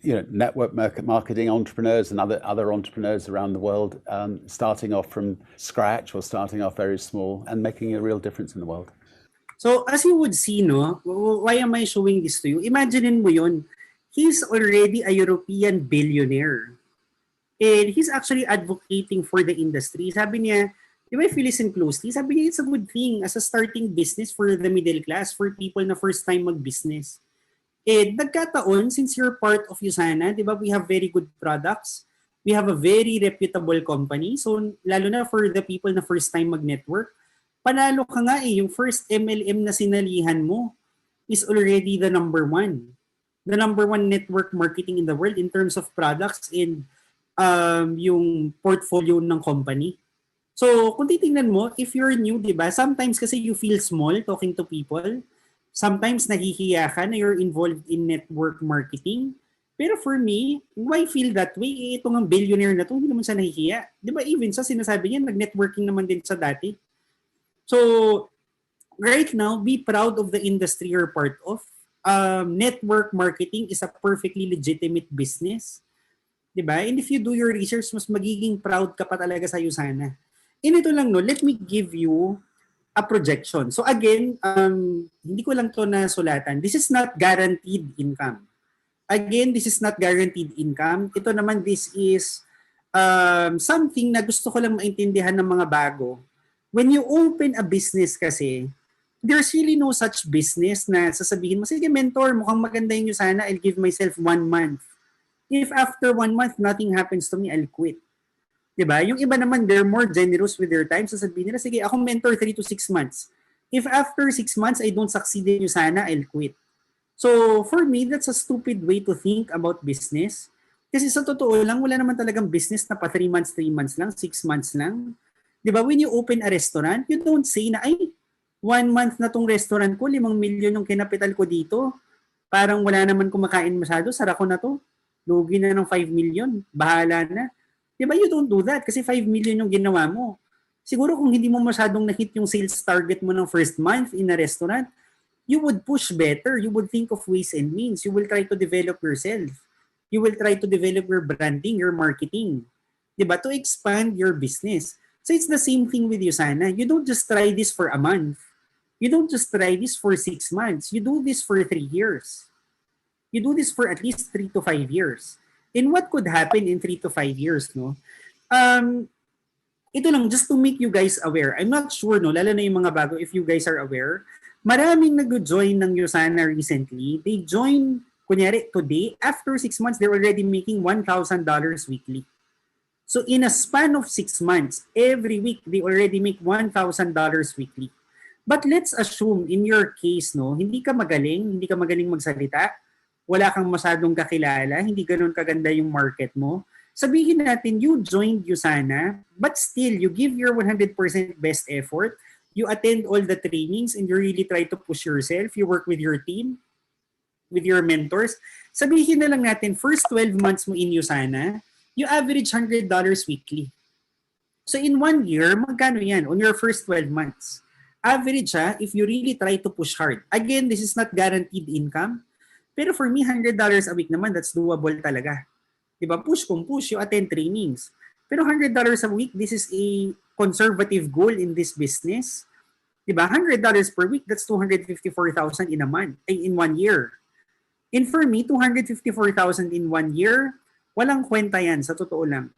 network marketing entrepreneurs and other entrepreneurs around the world, starting off from scratch or starting off very small and making a real difference in the world. So as you would see, no, why am I showing this to you? Imagine mo yun, he's already a European billionaire. And he's actually advocating for the industry. Sabi niya, if you listen closely, sabi niya it's a good thing as a starting business for the middle class, for people na first time mag-business. And nagkataon, since you're part of Usana, di ba, we have very good products. We have a very reputable company. So, lalo na for the people na first time mag-network, panalo ka nga yung first MLM na sinalihan mo is already the number one. The number one network marketing in the world in terms of products and yung portfolio ng company. So, kung titingnan mo, if you're new, di ba, sometimes kasi you feel small talking to people. Sometimes nahihiya ka na you're involved in network marketing. Pero for me, why feel that way? Eh, ito ng billionaire na to, hindi naman siya nahihiya. Di ba even sa sinasabi niya, nag-networking naman din sa dati. So, right now, be proud of the industry you're part of. Network marketing is a perfectly legitimate business. Diba? And if you do your research, mas magiging proud ka pa talaga sa Usana. And ito lang, no, let me give you a projection. So again, hindi ko lang to nasulatan. This is not guaranteed income. Again, this is not guaranteed income. Ito naman, this is something na gusto ko lang maintindihan ng mga bago. When you open a business kasi, there's really no such business na sasabihin mo, sige mentor, mukhang maganda yun sana, I'll give myself 1 month. If after 1 month, nothing happens to me, I'll quit. Diba? Yung iba naman, they're more generous with their time. Sasabihin nila, sige, ako mentor 3 to 6 months. If after 6 months, I don't succeed in Usana, I'll quit. So, for me, that's a stupid way to think about business. Kasi sa totoo lang, wala naman talagang business na pa 3 months lang, 6 months lang. Diba? When you open a restaurant, you don't say na, ay, 1 month na tong restaurant ko, 5 million yung kinapital ko dito. Parang wala naman kumakain masyado, sara ko na to. Lugi na ng 5 million, bahala na. Diba, you don't do that kasi 5 million yung ginawa mo. Siguro kung hindi mo masyadong na-hit yung sales target mo ng first month in a restaurant, you would push better. You would think of ways and means. You will try to develop yourself. You will try to develop your branding, your marketing. Diba, to expand your business. So it's the same thing with Usana. You don't just try this for a month. You don't just try this for 6 months. You do this for 3 years. You do this for at least 3 to 5 years. And what could happen in 3 to 5 years, no? Ito lang, just to make you guys aware. I'm not sure, no, lalo na yung mga bago, if you guys are aware, maraming nag-join ng Usana recently. They join, kunyari, today, after 6 months, they're already making $1,000 weekly. So in a span of 6 months, every week, they already make $1,000 weekly. But let's assume, in your case, no, hindi ka magaling magsalita, wala kang masyadong kakilala, hindi ganun kaganda yung market mo, sabihin natin, you joined Usana, but still, you give your 100% best effort, you attend all the trainings, and you really try to push yourself, you work with your team, with your mentors. Sabihin na lang natin, first 12 months mo in Usana, you average $100 weekly. So in 1 year, magkano yan on your first 12 months? Average if you really try to push hard. Again, this is not guaranteed income. Pero for me, $100 a week naman, that's doable talaga. Diba? Push kung push, you attend trainings. Pero $100 a week, this is a conservative goal in this business. Diba? $100 per week, that's $254,000 in a month, in 1 year. And for me, $254,000 in 1 year, walang kwenta yan, sa totoo lang.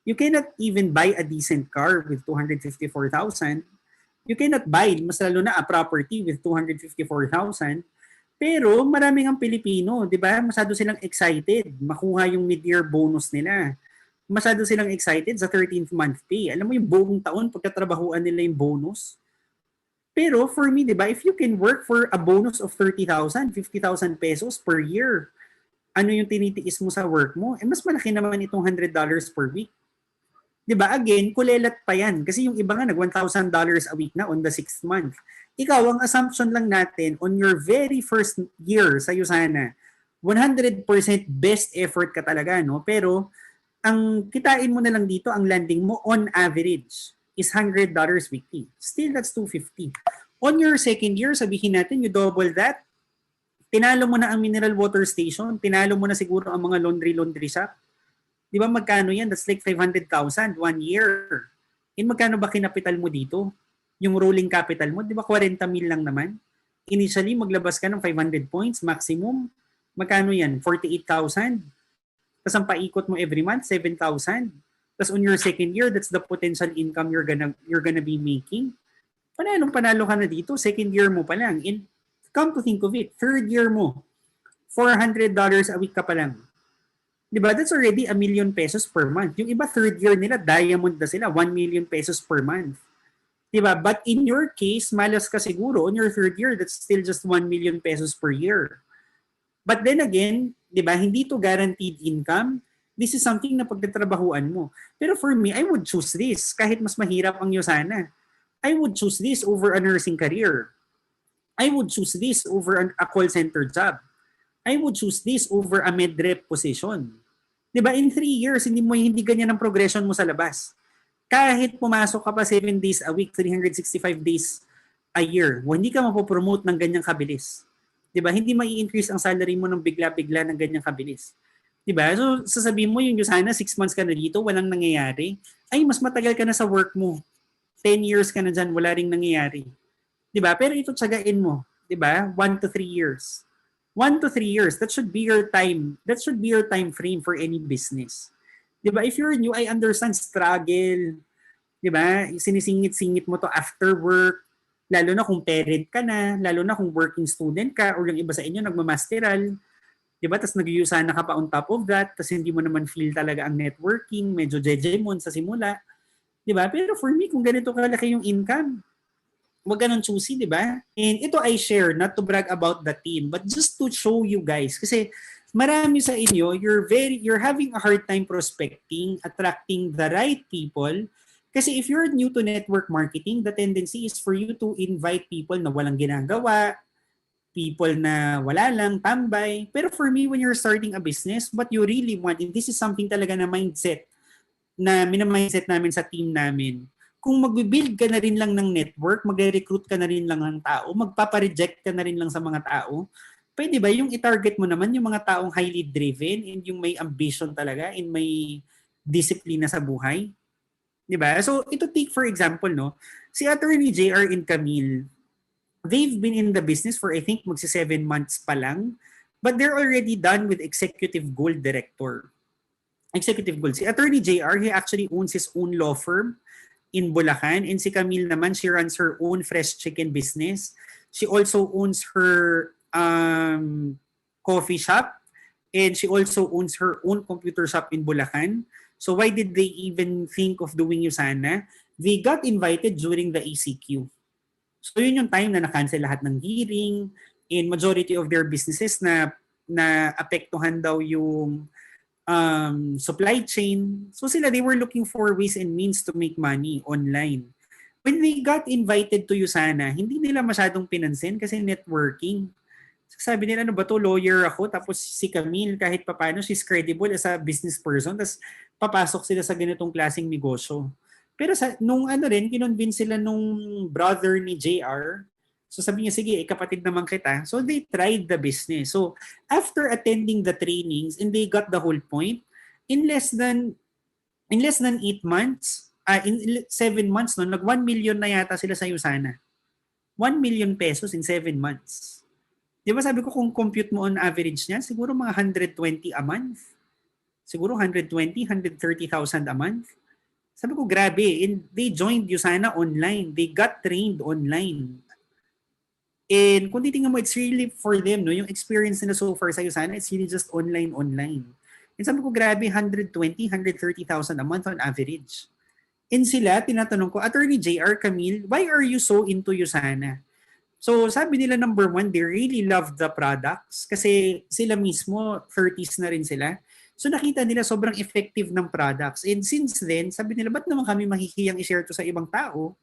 You cannot even buy a decent car with $254,000. You cannot buy, mas lalo na, a property with $254,000. Pero maraming ang Pilipino, di ba? Masyado silang excited makuha yung mid-year bonus nila. Masyado silang excited sa 13th month pay. Alam mo yung buong taon pagkatrabahuan nila yung bonus. Pero for me, di ba, if you can work for a bonus of 30,000, 50,000 pesos per year, ano yung tinitiis mo sa work mo? Eh mas malaki naman itong $100 per week. Di ba? Again, kulelat pa yan. Kasi yung iba nga nag $1,000 a week na on the 6th month. Ikaw, ang assumption lang natin on your very first year sa Usana, 100% best effort ka talaga, no? Pero ang kitain mo na lang dito, ang landing mo on average is $100 weekly. Still, that's $250. On your second year, sabihin natin, you double that, tinalo mo na ang mineral water station, tinalo mo na siguro ang mga laundry shop. Di ba magkano yan? That's like 500,000 1 year. And magkano ba kinapital mo dito? Yung rolling capital mo, di ba 40 mil lang naman? Initially, maglabas ka ng 500 points, maximum. Magkano yan? 48,000. Tapos ang paikot mo every month, 7,000. Tapos on your second year, that's the potential income you're gonna be making. Panalo ka na dito, second year mo pa lang. And come to think of it, third year mo, $400 a week ka pa lang. Diba? That's already ₱1 million per month. Yung iba, third year nila, diamond na sila, ₱1 million per month. Diba? But in your case, malas ka siguro. On your third year, that's still just ₱1 million per year. But then again, diba, hindi to guaranteed income. This is something na pagtatrabahuan mo. Pero for me, I would choose this. Kahit mas mahirap ang Usana. I would choose this over a nursing career. I would choose this over a call center job. I would choose this over a med-rep position. 'Di ba? In 3 years, hindi ganyan ang progression mo sa labas. Kahit pumasok ka pa 7 days a week, 365 days a year, hindi ka mapopromote ng ganyang kabilis. 'Di ba? Hindi mai-increase ang salary mo ng bigla-bigla ng ganyang kabilis. 'Di ba? So sasabihin mo yung sana 6 months ka na dito, walang nangyayari. Ay, mas matagal ka na sa work mo. 10 years ka na dyan, wala ring nangyayari. 'Di ba? Pero ito tsagain mo, 'di ba? 1 to 3 years. 1 to 3 years, that should be your time. That should be your time frame for any business. 'Di ba? If you're new, I understand struggle. 'Di ba? Sinisingit-singit mo to after work, lalo na kung parent ka na, lalo na kung working student ka or yung iba sa inyo nagmamasteral. 'Di ba? Tapos nag-uusana ka pa on top of that, tapos hindi mo naman feel talaga ang networking, medyo jejemon sa simula. 'Di ba? Pero for me, kung ganito kalaki yung income, wag ganun choosy, di ba? And ito I share, not to brag about the team, but just to show you guys. Kasi marami sa inyo, you're having a hard time prospecting, attracting the right people. Kasi if you're new to network marketing, the tendency is for you to invite people na walang ginagawa, people na wala lang, tambay. Pero for me, when you're starting a business, what you really want, and this is something talaga na mindset, na minamindset namin sa team namin, kung magbe-build ka na rin lang ng network, magre-recruit ka na rin lang ng tao, magpapa-reject ka na rin lang sa mga tao, pwede ba yung i-target mo naman yung mga taong highly driven and yung may ambition talaga and may disiplina sa buhay? 'Di ba? So ito take for example, no, si Attorney JR and Camille, they've been in the business for I think magsi 7 months pa lang, but they're already done with executive gold director. Executive gold. Si Attorney JR, he actually owns his own law firm in Bulacan, and si Camille naman, she runs her own fresh chicken business. She also owns her coffee shop, and she also owns her own computer shop in Bulacan. So why did they even think of doing Usana? They got invited during the ECQ. So yun yung time na na-cancel lahat ng hearing, and majority of their businesses na apektuhan daw yung supply chain. So sila, they were looking for ways and means to make money online. When they got invited to Usana, hindi nila masyadong pinansin kasi networking. Sabi nila, ano ba to, lawyer ako, tapos si Camille, kahit papano, she's credible as a business person, tapos papasok sila sa ganitong klaseng negosyo. Pero nung kinonvince sila nung brother ni JR, so sabi niya, sige, kapatid naman kita. So they tried the business. So after attending the trainings and they got the whole point, in less than 8 months, in 7 months, no, nag 1 million na yata sila sa Usana. 1 million pesos in 7 months. Di ba sabi ko kung compute mo on average niya, siguro mga 120 a month. Siguro 120, 130,000 a month. Sabi ko, grabe. And they joined Usana online. They got trained online. And kung titingnan mo, it's really for them, no? Yung experience nila so far sa Usana, it's really just online. And sabi ko, grabe, 120, 130,000 a month on average. And sila, tinatanong ko, Attorney JR, Camille, why are you so into Usana? So sabi nila, number one, they really love the products kasi sila mismo, 30s na rin sila. So nakita nila sobrang effective ng products. And since then, sabi nila, ba't naman kami mahihiyang i-share to sa ibang tao?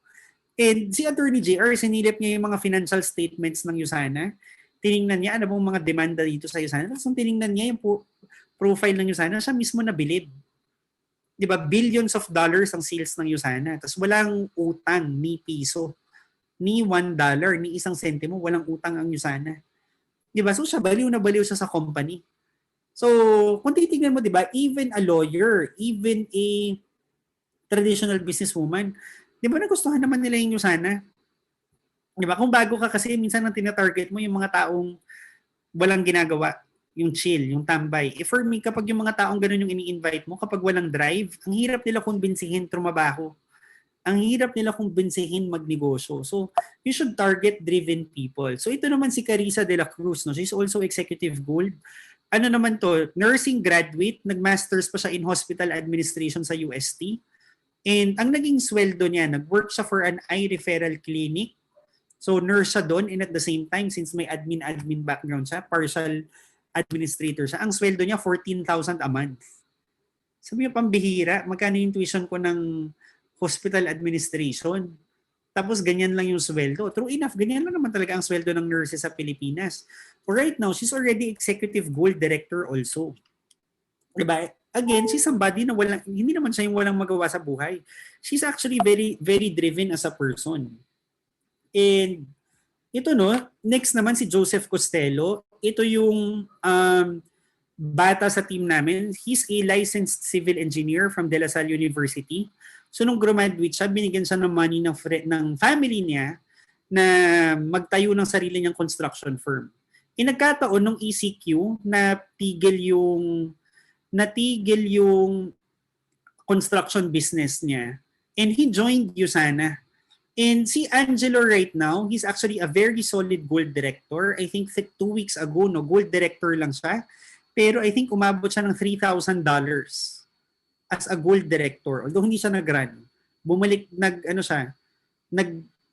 And si Attorney JR, sinilip niya yung mga financial statements ng Usana. Tiningnan niya ano bang mga demanda dito sa Usana. Tapos nung tiningnan niya yung profile ng Usana, siya mismo nabilib. Di ba? Billions of dollars ang sales ng Usana. Tapos walang utang, ni piso, ni $1, ni 1 sentimo, walang utang ang Usana. Di ba? So siya, baliw na baliw siya sa company. So, kung titingnan mo, di ba, even a lawyer, even a traditional businesswoman, di ba nagustuhan naman nila yung Usana? Di ba? Kung bago ka kasi, minsan ang tina-target mo yung mga taong walang ginagawa, yung chill, yung tambay. For me, kapag yung mga taong ganun yung ini-invite mo, kapag walang drive, ang hirap nila kumbinsihin trumabaho. Ang hirap nila kumbinsihin magnegosyo. So, you should target driven people. So, ito naman si Carissa de la Cruz, no? She's also executive gold. Ano naman to? Nursing graduate, nag-masters pa siya in hospital administration sa UST. And ang naging sweldo niya, nag-work siya for an eye referral clinic. So nurse siya doon, and at the same time, since may admin background siya, partial administrator siya, ang sweldo niya 14,000 a month. Sabi niya, pambihira, magkano yung tuition ko ng hospital administration? Tapos ganyan lang yung sweldo. True enough, ganyan lang naman talaga ang sweldo ng nurses sa Pilipinas. But right now, she's already executive gold director also. Diba? Again, she's somebody na walang, hindi naman siya yung walang magawa sa buhay. She's actually very, very driven as a person. And ito no, next naman si Joseph Costello. Ito yung bata sa team namin. He's a licensed civil engineer from De La Salle University. So nung graduate siya, binigyan siya ng money ng family niya na magtayo ng sarili niyang construction firm. Nagkataon nung ECQ natigil yung construction business niya and he joined USANA. And si Angelo right now, he's actually a very solid gold director. I think 2 weeks ago, no, gold director lang siya. Pero I think umabot siya ng $3,000 as a gold director. Although hindi siya nag-run. Bumalik,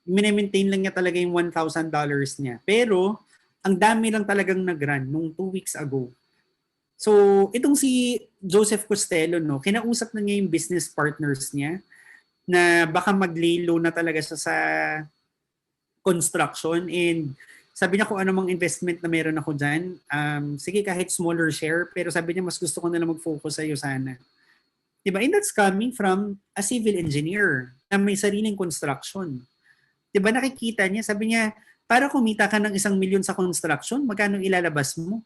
maintain lang niya talaga yung $1,000 niya. Pero, ang dami lang talagang nag-run nung 2 weeks ago. So, itong si Joseph Costello, no, kinausap na niya yung business partners niya na baka mag-lay low na talaga siya sa construction and sabi niya kung ano mang investment na meron ako dyan, sige kahit smaller share, pero sabi niya mas gusto ko na lang mag-focus sa USANA. Diba? And that's coming from a civil engineer na may sariling construction. Diba nakikita niya, sabi niya, para kumita ka ng 1 milyon sa construction, magkano ilalabas mo?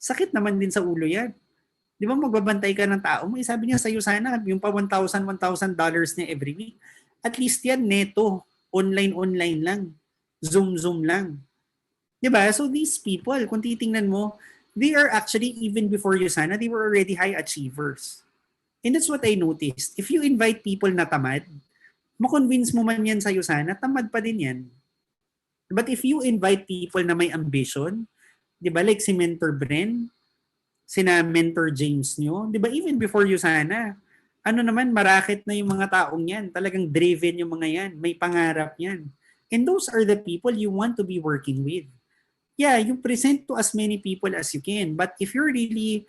Sakit naman din sa ulo yan. Di ba magbabantay ka ng tao mo? Sabi niya sa'yo sana, yung pa $1,000 niya every week. At least yan neto. Online lang. Zoom lang. Di ba? So these people, kung titingnan mo, they are actually, even before USANA, they were already high achievers. And that's what I noticed. If you invite people na tamad, makonvince mo man yan sa USANA, tamad pa din yan. But if you invite people na may ambition, di ba, like si Mentor Bren, sina Mentor James nyo, di ba, even before USANA, marakit na yung mga taong yan. Talagang driven yung mga yan. May pangarap yan. And those are the people you want to be working with. Yeah, you present to as many people as you can. But if you're really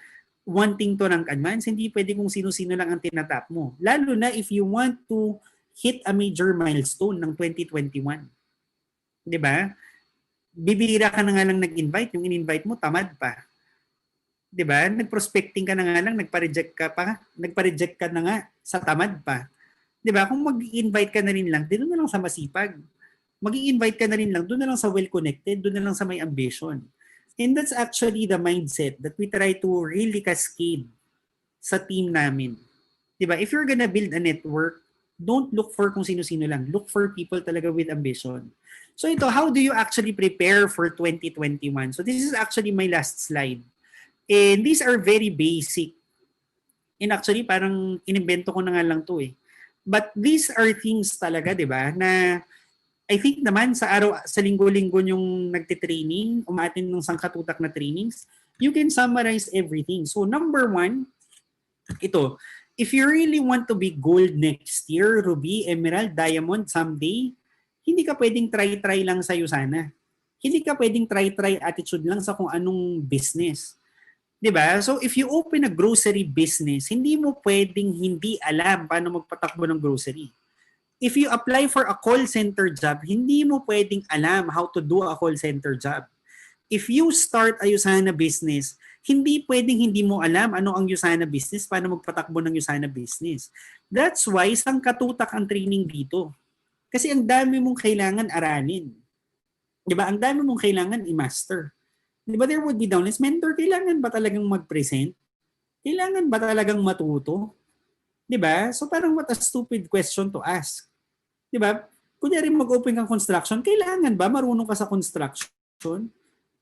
wanting to rank advance, hindi pwede kung sino-sino lang ang tinatap mo. Lalo na if you want to hit a major milestone ng 2021. Di ba? Bibira ka na nga lang nag-invite, yung in-invite mo, tamad pa. 'Di ba? Nag-prospecting ka na nga lang, nagpa-reject ka na nga sa tamad pa. 'Di ba? Kung mag-invite ka na rin lang, doon na lang sa masipag. Mag-invite ka na rin lang, doon na lang sa well-connected, doon na lang sa may ambition. And that's actually the mindset that we try to really cascade sa team namin. 'Di ba? If you're gonna build a network, don't look for kung sino-sino lang. Look for people talaga with ambition. So ito, how do you actually prepare for 2021? So this is actually my last slide. And these are very basic. And actually, parang inimbento ko na nga lang to eh. But these are things talaga, di ba, na I think naman sa linggo-linggo yung nagtitraining, umatin ng sangkatutak na trainings, you can summarize everything. So number 1, ito, if you really want to be gold next year, ruby, emerald, diamond someday, hindi ka pwedeng try-try lang sa USANA. Hindi ka pwedeng try-try attitude lang sa kung anong business. Diba? So if you open a grocery business, hindi mo pwedeng hindi alam paano magpatakbo ng grocery. If you apply for a call center job, hindi mo pwedeng alam how to do a call center job. If you start a USANA business, hindi pwedeng hindi mo alam ano ang USANA business, paano magpatakbo ng USANA business. That's why sangkatutak ang training dito. Kasi ang dami mong kailangan aralin. Diba? Ang dami mong kailangan i-master. Di ba there would be downlines? Mentor, kailangan ba talagang mag-present? Kailangan ba talagang matuto? Di ba? So parang what a stupid question to ask. Di ba? Kunyari mag-open kang construction, kailangan ba marunong ka sa construction?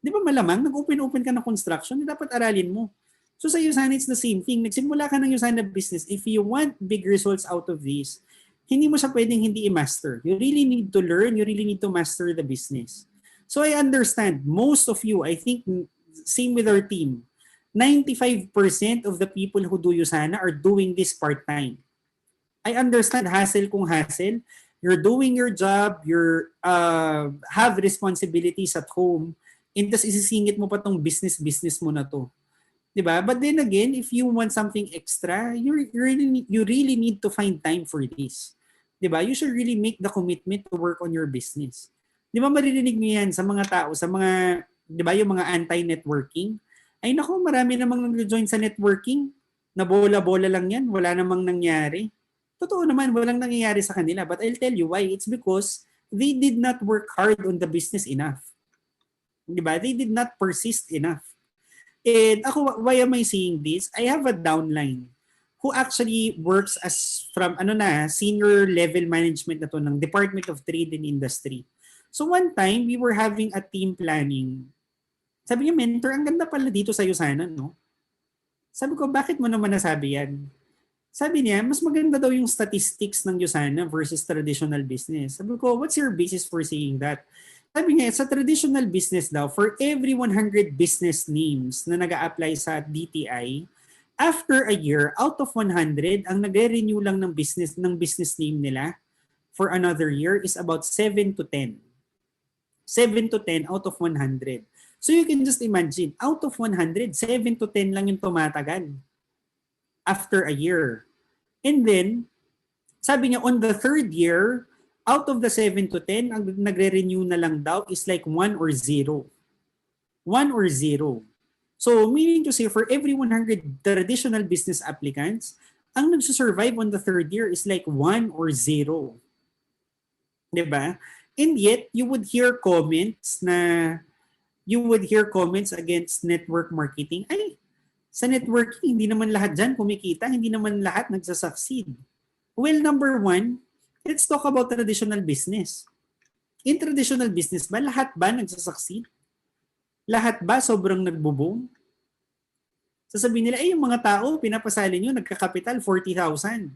Di ba malamang, nag-open ka ng construction, dapat aralin mo. So sa USANA, it's the same thing. Nagsimula ka ng USANA business. If you want big results out of this, hindi mo siya pwedeng hindi i-master. You really need to learn, you really need to master the business. So I understand, most of you, I think, same with our team, 95% of the people who do USANA are doing this part-time. I understand hassle kung hassle. You're doing your job, you have responsibilities at home, and tas isisingit mo pa tong business mo na to. Diba? But then again, if you want something extra, you really need to find time for this. 'Di ba? You should really make the commitment to work on your business. 'Di ba maririnig niyo yan sa mga tao, sa mga, 'di ba, yung mga anti-networking? Ay nako, marami namang nag-join sa networking. Na bola-bola lang yan, wala namang nangyari. Totoo naman, walang nangyayari sa kanila. But I'll tell you why. It's because they did not work hard on the business enough. 'Di ba? They did not persist enough. And ako, why am I saying this? I have a downline who actually works as from senior level management na to ng Department of Trade and Industry. So one time, we were having a team planning. Sabi niya, mentor, ang ganda pala dito sa USANA, no? Sabi ko, bakit mo naman nasabi yan? Sabi niya, mas maganda daw yung statistics ng USANA versus traditional business. Sabi ko, what's your basis for saying that? Sabi niya, sa traditional business daw, for every 100 business names na nag-a-apply sa DTI, after a year, out of 100, ang nagre-renew lang ng business name nila for another year is about 7 to 10. 7 to 10 out of 100. So you can just imagine, out of 100, 7 to 10 lang yung tumatagal after a year. And then, sabi niya, on the third year, out of the 7 to 10, ang nagre-renew na lang daw is like 1 or 0. 1 or 0. So meaning to say, for every 100 traditional business applicants, ang nagsusurvive on the third year is like 1 or 0. Diba? And yet, you would hear comments against network marketing. Ay, sa networking, hindi naman lahat dyan kumikita, hindi naman lahat nagsasucceed. Well, number one, let's talk about traditional business. In traditional business ba, lahat ba nagsasucceed? Lahat ba sobrang nagbo-boom? Sasabihin nila, yung mga tao, pinapasali nyo, nagkakapital, 40,000.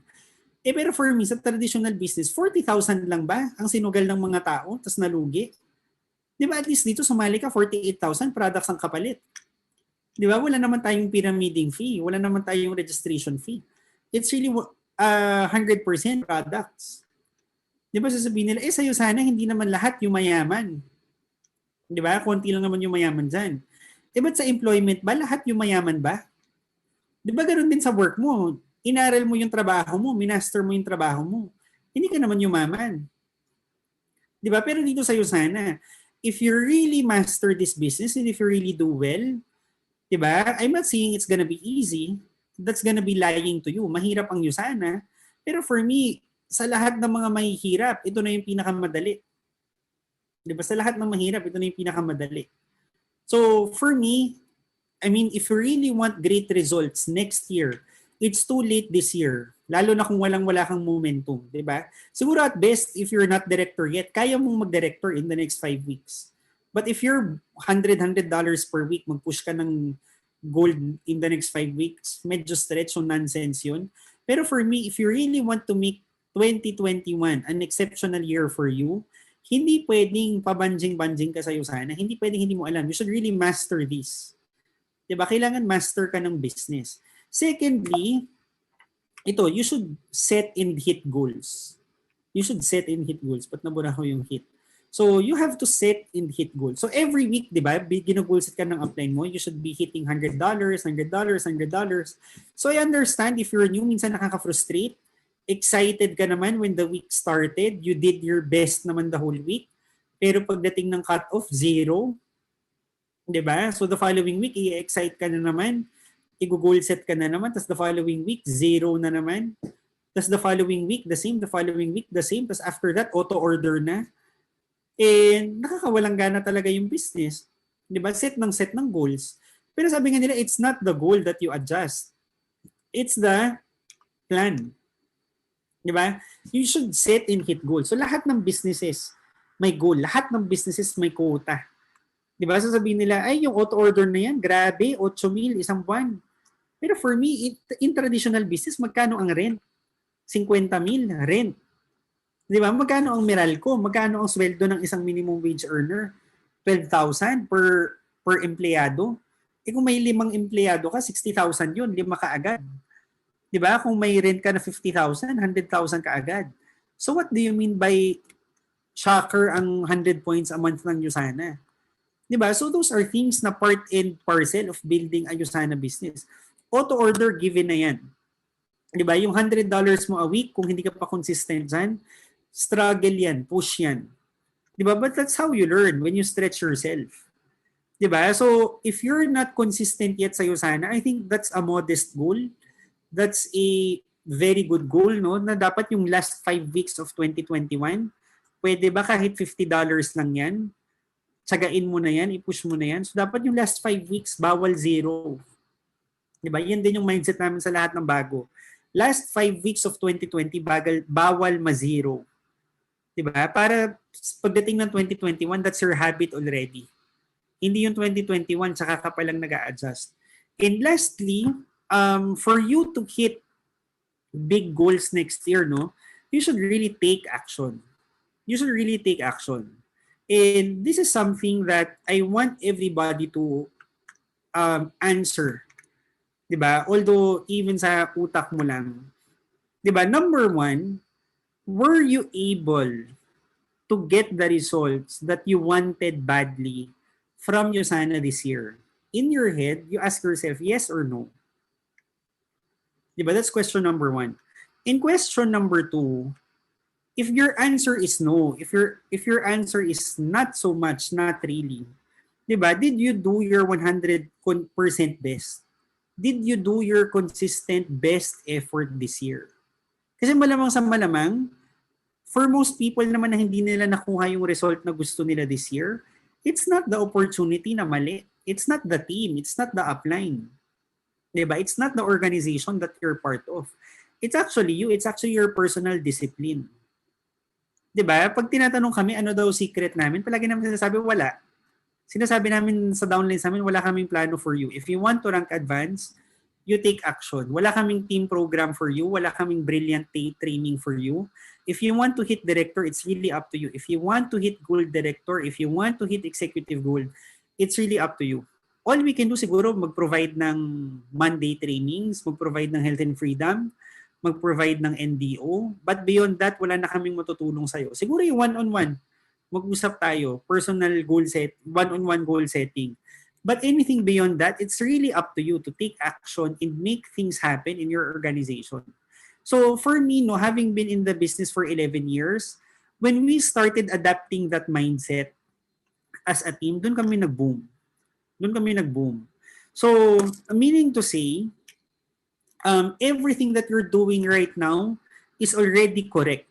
Pero for me, sa traditional business, 40,000 lang ba ang sinugal ng mga tao, tas nalugi? Di ba, at least dito, sumali ka, 48,000 products ang kapalit. Di ba, wala naman tayong pyramiding fee, wala naman tayong registration fee. It's really 100% products. Di ba, sasabihin nila, sa'yo sana, hindi naman lahat yung mayaman. Di ba, konti lang naman yung mayaman dyan. Ba't sa employment ba, lahat yung mayaman ba? Di ba, ganoon din sa work mo, inaral mo yung trabaho mo, minaster mo yung trabaho mo. Hindi ka naman yumaman. Di ba? Pero dito sa'yo sana, if you really master this business and if you really do well, di ba? I'm not saying it's gonna be easy. That's gonna be lying to you. Mahirap ang USANA. Pero for me, sa lahat ng mga mahihirap, ito na yung pinakamadali. Di ba? Sa lahat ng mahirap, ito na yung pinakamadali. So for me, I mean, if you really want great results next year, it's too late this year. Lalo na kung wala kang momentum, di ba? Siguro at best, if you're not director yet, kaya mong mag-director in the next 5 weeks. But if you're $100 per week, mag-push ka ng gold in the next 5 weeks, medyo stretch yung nonsense yun. Pero for me, if you really want to make 2021 an exceptional year for you, hindi pwedeng pabanjing-banjing ka sa USANA. Hindi pwedeng hindi mo alam. You should really master this. Di ba? Kailangan master ka ng business. Secondly, you should set and hit goals. You should set and hit goals. Ba't nabura ko yung hit? So, you have to set and hit goals. So, every week, di ba, ginugulset ka ng upline mo, you should be hitting $100, $100, $100. So, I understand if you're new, minsan nakaka-frustrate. Excited ka naman when the week started. You did your best naman the whole week. Pero pagdating ng cut-off, 0. Di ba? So, the following week, i-excite ka na naman. I-goal set ka na naman, tapos the following week, 0 na naman. Tapos the following week, the same. The following week, the same. Tapos after that, auto-order na. And nakakawalang gana talaga yung business. Di ba? Set ng goals. Pero sabi nga nila, it's not the goal that you adjust. It's the plan. Di ba? You should set and hit goals. So lahat ng businesses may goal. Lahat ng businesses may quota. Di ba? Sasabihin nila, ay yung auto-order na yan, grabe, 8,000 isang buwan. Pero for me, in traditional business, magkano ang rent? 50,000 rent. Di ba? Magkano ang Meralco? Magkano ang sweldo ng isang minimum wage earner? 12,000 per empleyado. Kung may 5 empleyado ka, 60,000 yun, 5 ka agad. Di ba? Kung may rent ka na 50,000, 100,000 ka agad. So what do you mean by shocker ang 100 points a month ng USANA? Di ba? So those are things na part and parcel of building a USANA business. Auto-order, given na yan. Di ba? Yung $100 mo a week, kung hindi ka pa consistent dyan, struggle yan, push yan. Di ba? But that's how you learn when you stretch yourself. Di ba? So, if you're not consistent yet sa Usana, I think that's a modest goal. That's a very good goal, no? Na dapat yung last 5 weeks of 2021, pwede ba kahit $50 lang yan? Tsagain mo na yan, i-push mo na yan. So, dapat yung last 5 weeks, bawal zero. Diba? Yan din yung mindset namin sa lahat ng bago. Last 5 weeks of 2020, bawal ma-zero. Diba? Para pagdating ng 2021, that's your habit already. Hindi yung 2021, tsaka ka palang nag-a-adjust. And lastly, for you to hit big goals next year, no, you should really take action. You should really take action. And this is something that I want everybody to answer. Diba? Although even sa utak mo lang. Diba? Number one, were you able to get the results that you wanted badly from Usana this year? In your head, you ask yourself, yes or no? Diba? That's question number one. In question number two, if your answer is no, if your answer is not so much, not really, diba? Did you do your 100% best? Did you do your consistent best effort this year? Kasi malamang sa malamang, for most people naman na hindi nila nakuha yung result na gusto nila this year, it's not the opportunity na mali. It's not the team. It's not the upline. Diba? It's not the organization that you're part of. It's actually you. It's actually your personal discipline. Diba? Pag tinatanong kami, ano daw secret namin, palagi namin sinasabi, wala. Sinasabi namin sa downlines namin, wala kaming plano for you. If you want to rank advance, you take action. Wala kaming team program for you. Wala kaming brilliant training for you. If you want to hit director, it's really up to you. If you want to hit gold director, if you want to hit executive gold, it's really up to you. All we can do siguro, mag-provide ng Monday trainings, mag-provide ng health and freedom, mag-provide ng NDO. But beyond that, wala na kaming matutulong sa'yo. Siguro yung one-on-one, mag-usap tayo, personal goal set, one-on-one goal setting. But anything beyond that, it's really up to you to take action and make things happen in your organization. So for me, no, having been in the business for 11 years, when we started adapting that mindset as a team, doon kami nag-boom. Doon kami nag-boom. So, meaning to say, everything that you're doing right now is already correct.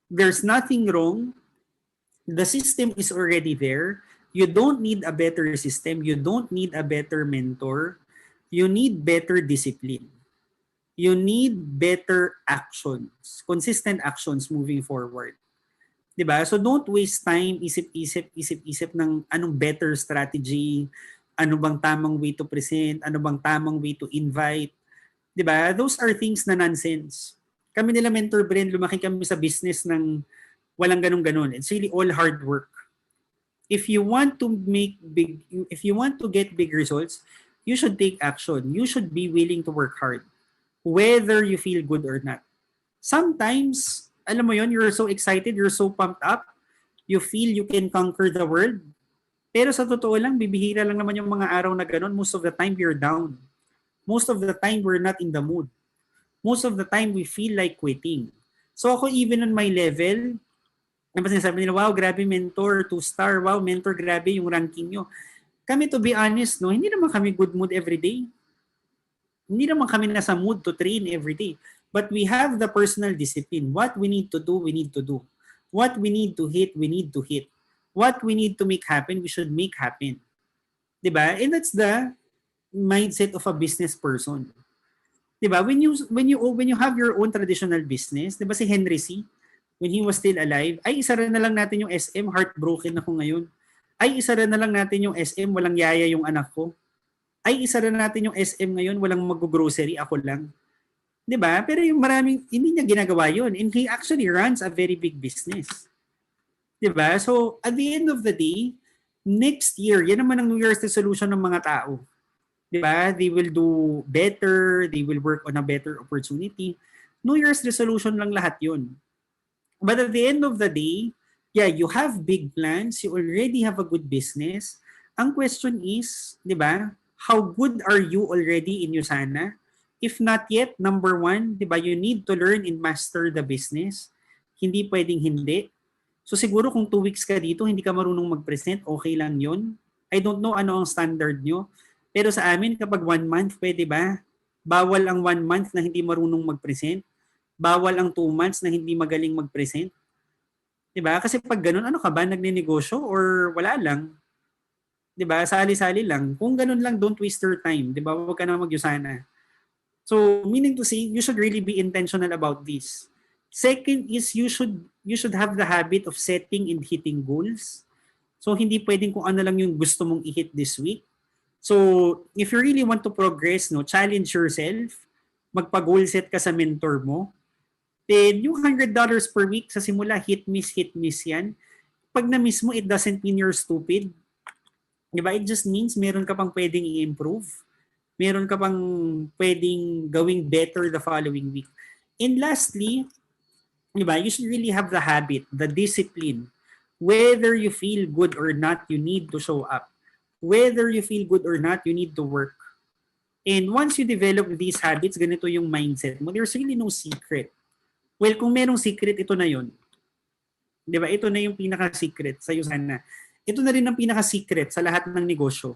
There's nothing wrong. The system is already there. You don't need a better system. You don't need a better mentor. You need better discipline. You need better actions, consistent actions moving forward. Diba? So don't waste time, isip ng anong better strategy, ano bang tamang way to present, ano bang tamang way to invite. Diba? Those are things na nonsense. Kami nila Mentor Bren, lumaki kami sa business ng walang ganun-ganun. It's really all hard work. If you want to get big results, you should take action. You should be willing to work hard, whether you feel good or not. Sometimes, alam mo yon, you're so excited, you're so pumped up, you feel you can conquer the world. Pero sa totoo lang, bibihira lang naman yung mga araw na ganun. Most of the time, you're down. Most of the time, we're not in the mood. Most of the time, we feel like quitting. So ako, even on my level, sinasabi nila, wow, grabe mentor, 2-star, wow, mentor, grabe yung ranking nyo. Kami, to be honest, no, hindi naman kami good mood every day. Hindi naman kami nasa mood to train every day. But we have the personal discipline. What we need to do, we need to do. What we need to hit, we need to hit. What we need to make happen, we should make happen. Diba? And that's the mindset of a business person. Diba? When you have your own traditional business, diba si Henry C., when he was still alive, ay isara na lang natin yung SM, heartbroken ako ngayon. Ay isara na lang natin yung SM, walang yaya yung anak ko. Ay isara na natin yung SM ngayon, walang mag-grocery, ako lang. 'Di ba? Pero yung maraming, hindi niya ginagawa yun. And he actually runs a very big business. 'Di ba? So, at the end of the day, next year, yan naman ang New Year's resolution ng mga tao. 'Di ba? They will do better, they will work on a better opportunity. New Year's resolution lang lahat yun. But at the end of the day, yeah, you have big plans, you already have a good business. Ang question is, 'di ba? How good are you already in Usana? if not yet, number one, di ba, you need to learn and master the business. Hindi pwedeng hindi. So siguro kung 2 weeks ka dito, hindi ka marunong mag-present, okay lang yun. I don't know ano ang standard nyo. Pero sa amin, kapag 1 month, pwede ba? Bawal ang 1 month na hindi marunong mag-present. Bawal ang 2 months na hindi magaling mag-present. Diba? Kasi pag ganun, ano ka ba? Nagne-negosyo or wala lang? Diba? Sali-sali lang. Kung ganun lang, don't waste your time. Diba? Huwag ka na magyusana. So, meaning to say, you should really be intentional about this. Second is you should have the habit of setting and hitting goals. So, hindi pwedeng kung ano lang yung gusto mong i-hit this week. So, if you really want to progress, no, challenge yourself, magpa-goal set ka sa mentor mo. Then, yung $100 per week sa simula, hit, miss yan. Pag na-miss mo, it doesn't mean you're stupid. Diba? It just means meron ka pang pwedeng i-improve. Meron ka pang pwedeng gawing better the following week. And lastly, diba, you should really have the habit, the discipline. Whether you feel good or not, you need to show up. Whether you feel good or not, you need to work. And once you develop these habits, ganito yung mindset mo, there's really no secret. Well, kung merong secret, ito na yun. Diba? Ito na yung pinaka-secret sa iyo sana. Ito na rin ang pinaka-secret sa lahat ng negosyo.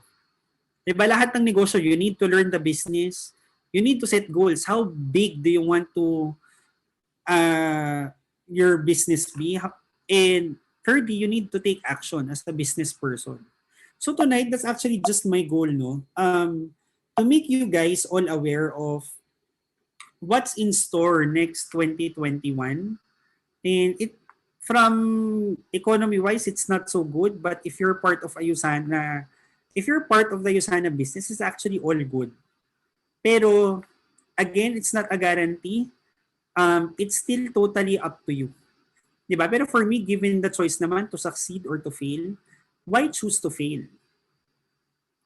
Diba? Lahat ng negosyo, you need to learn the business. You need to set goals. How big do you want to your business be? And thirdly, you need to take action as a business person. So tonight, that's actually just my goal, no? To make you guys all aware of what's in store next 2021. And it from economy-wise, it's not so good. But if you're part of Ayusana, if you're part of the Ayusana business, it's actually all good. Pero again, it's not a guarantee. It's still totally up to you. Diba? Pero for me, given the choice naman to succeed or to fail, why choose to fail?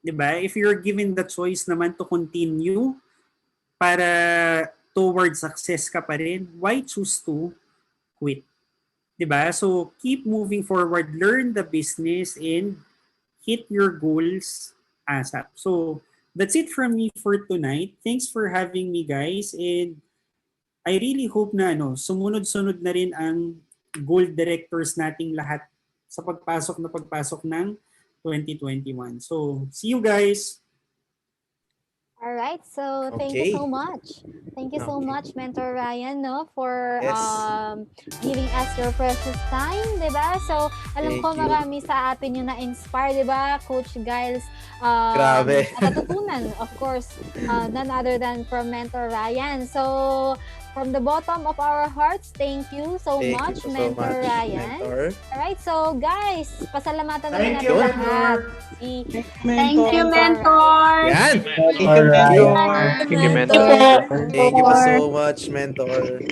Diba? If you're given the choice naman to continue para towards success ka pa rin, why choose to quit? Diba? So, keep moving forward, learn the business, and hit your goals ASAP. So, that's it from me for tonight. Thanks for having me, guys. And I really hope na sumunod-sunod na rin ang goal directors nating lahat sa pagpasok ng 2021. So, see you guys! All right, so thank you so much. Thank you so much, Mentor Ryan, no, for giving us your precious time, di ba? So, alam ko marami sa atin yung na-inspire, di ba? Coach Giles, Grabe. natutunan, of course, none other than from Mentor Ryan. So, from the bottom of our hearts, thank you so much, Mentor Ryan. All right, so guys, pasalamatan namin natin lahat. Thank you, Mentor. Yan. Thank you, Mentor. Thank you, Mentor. Thank you so much, Mentor.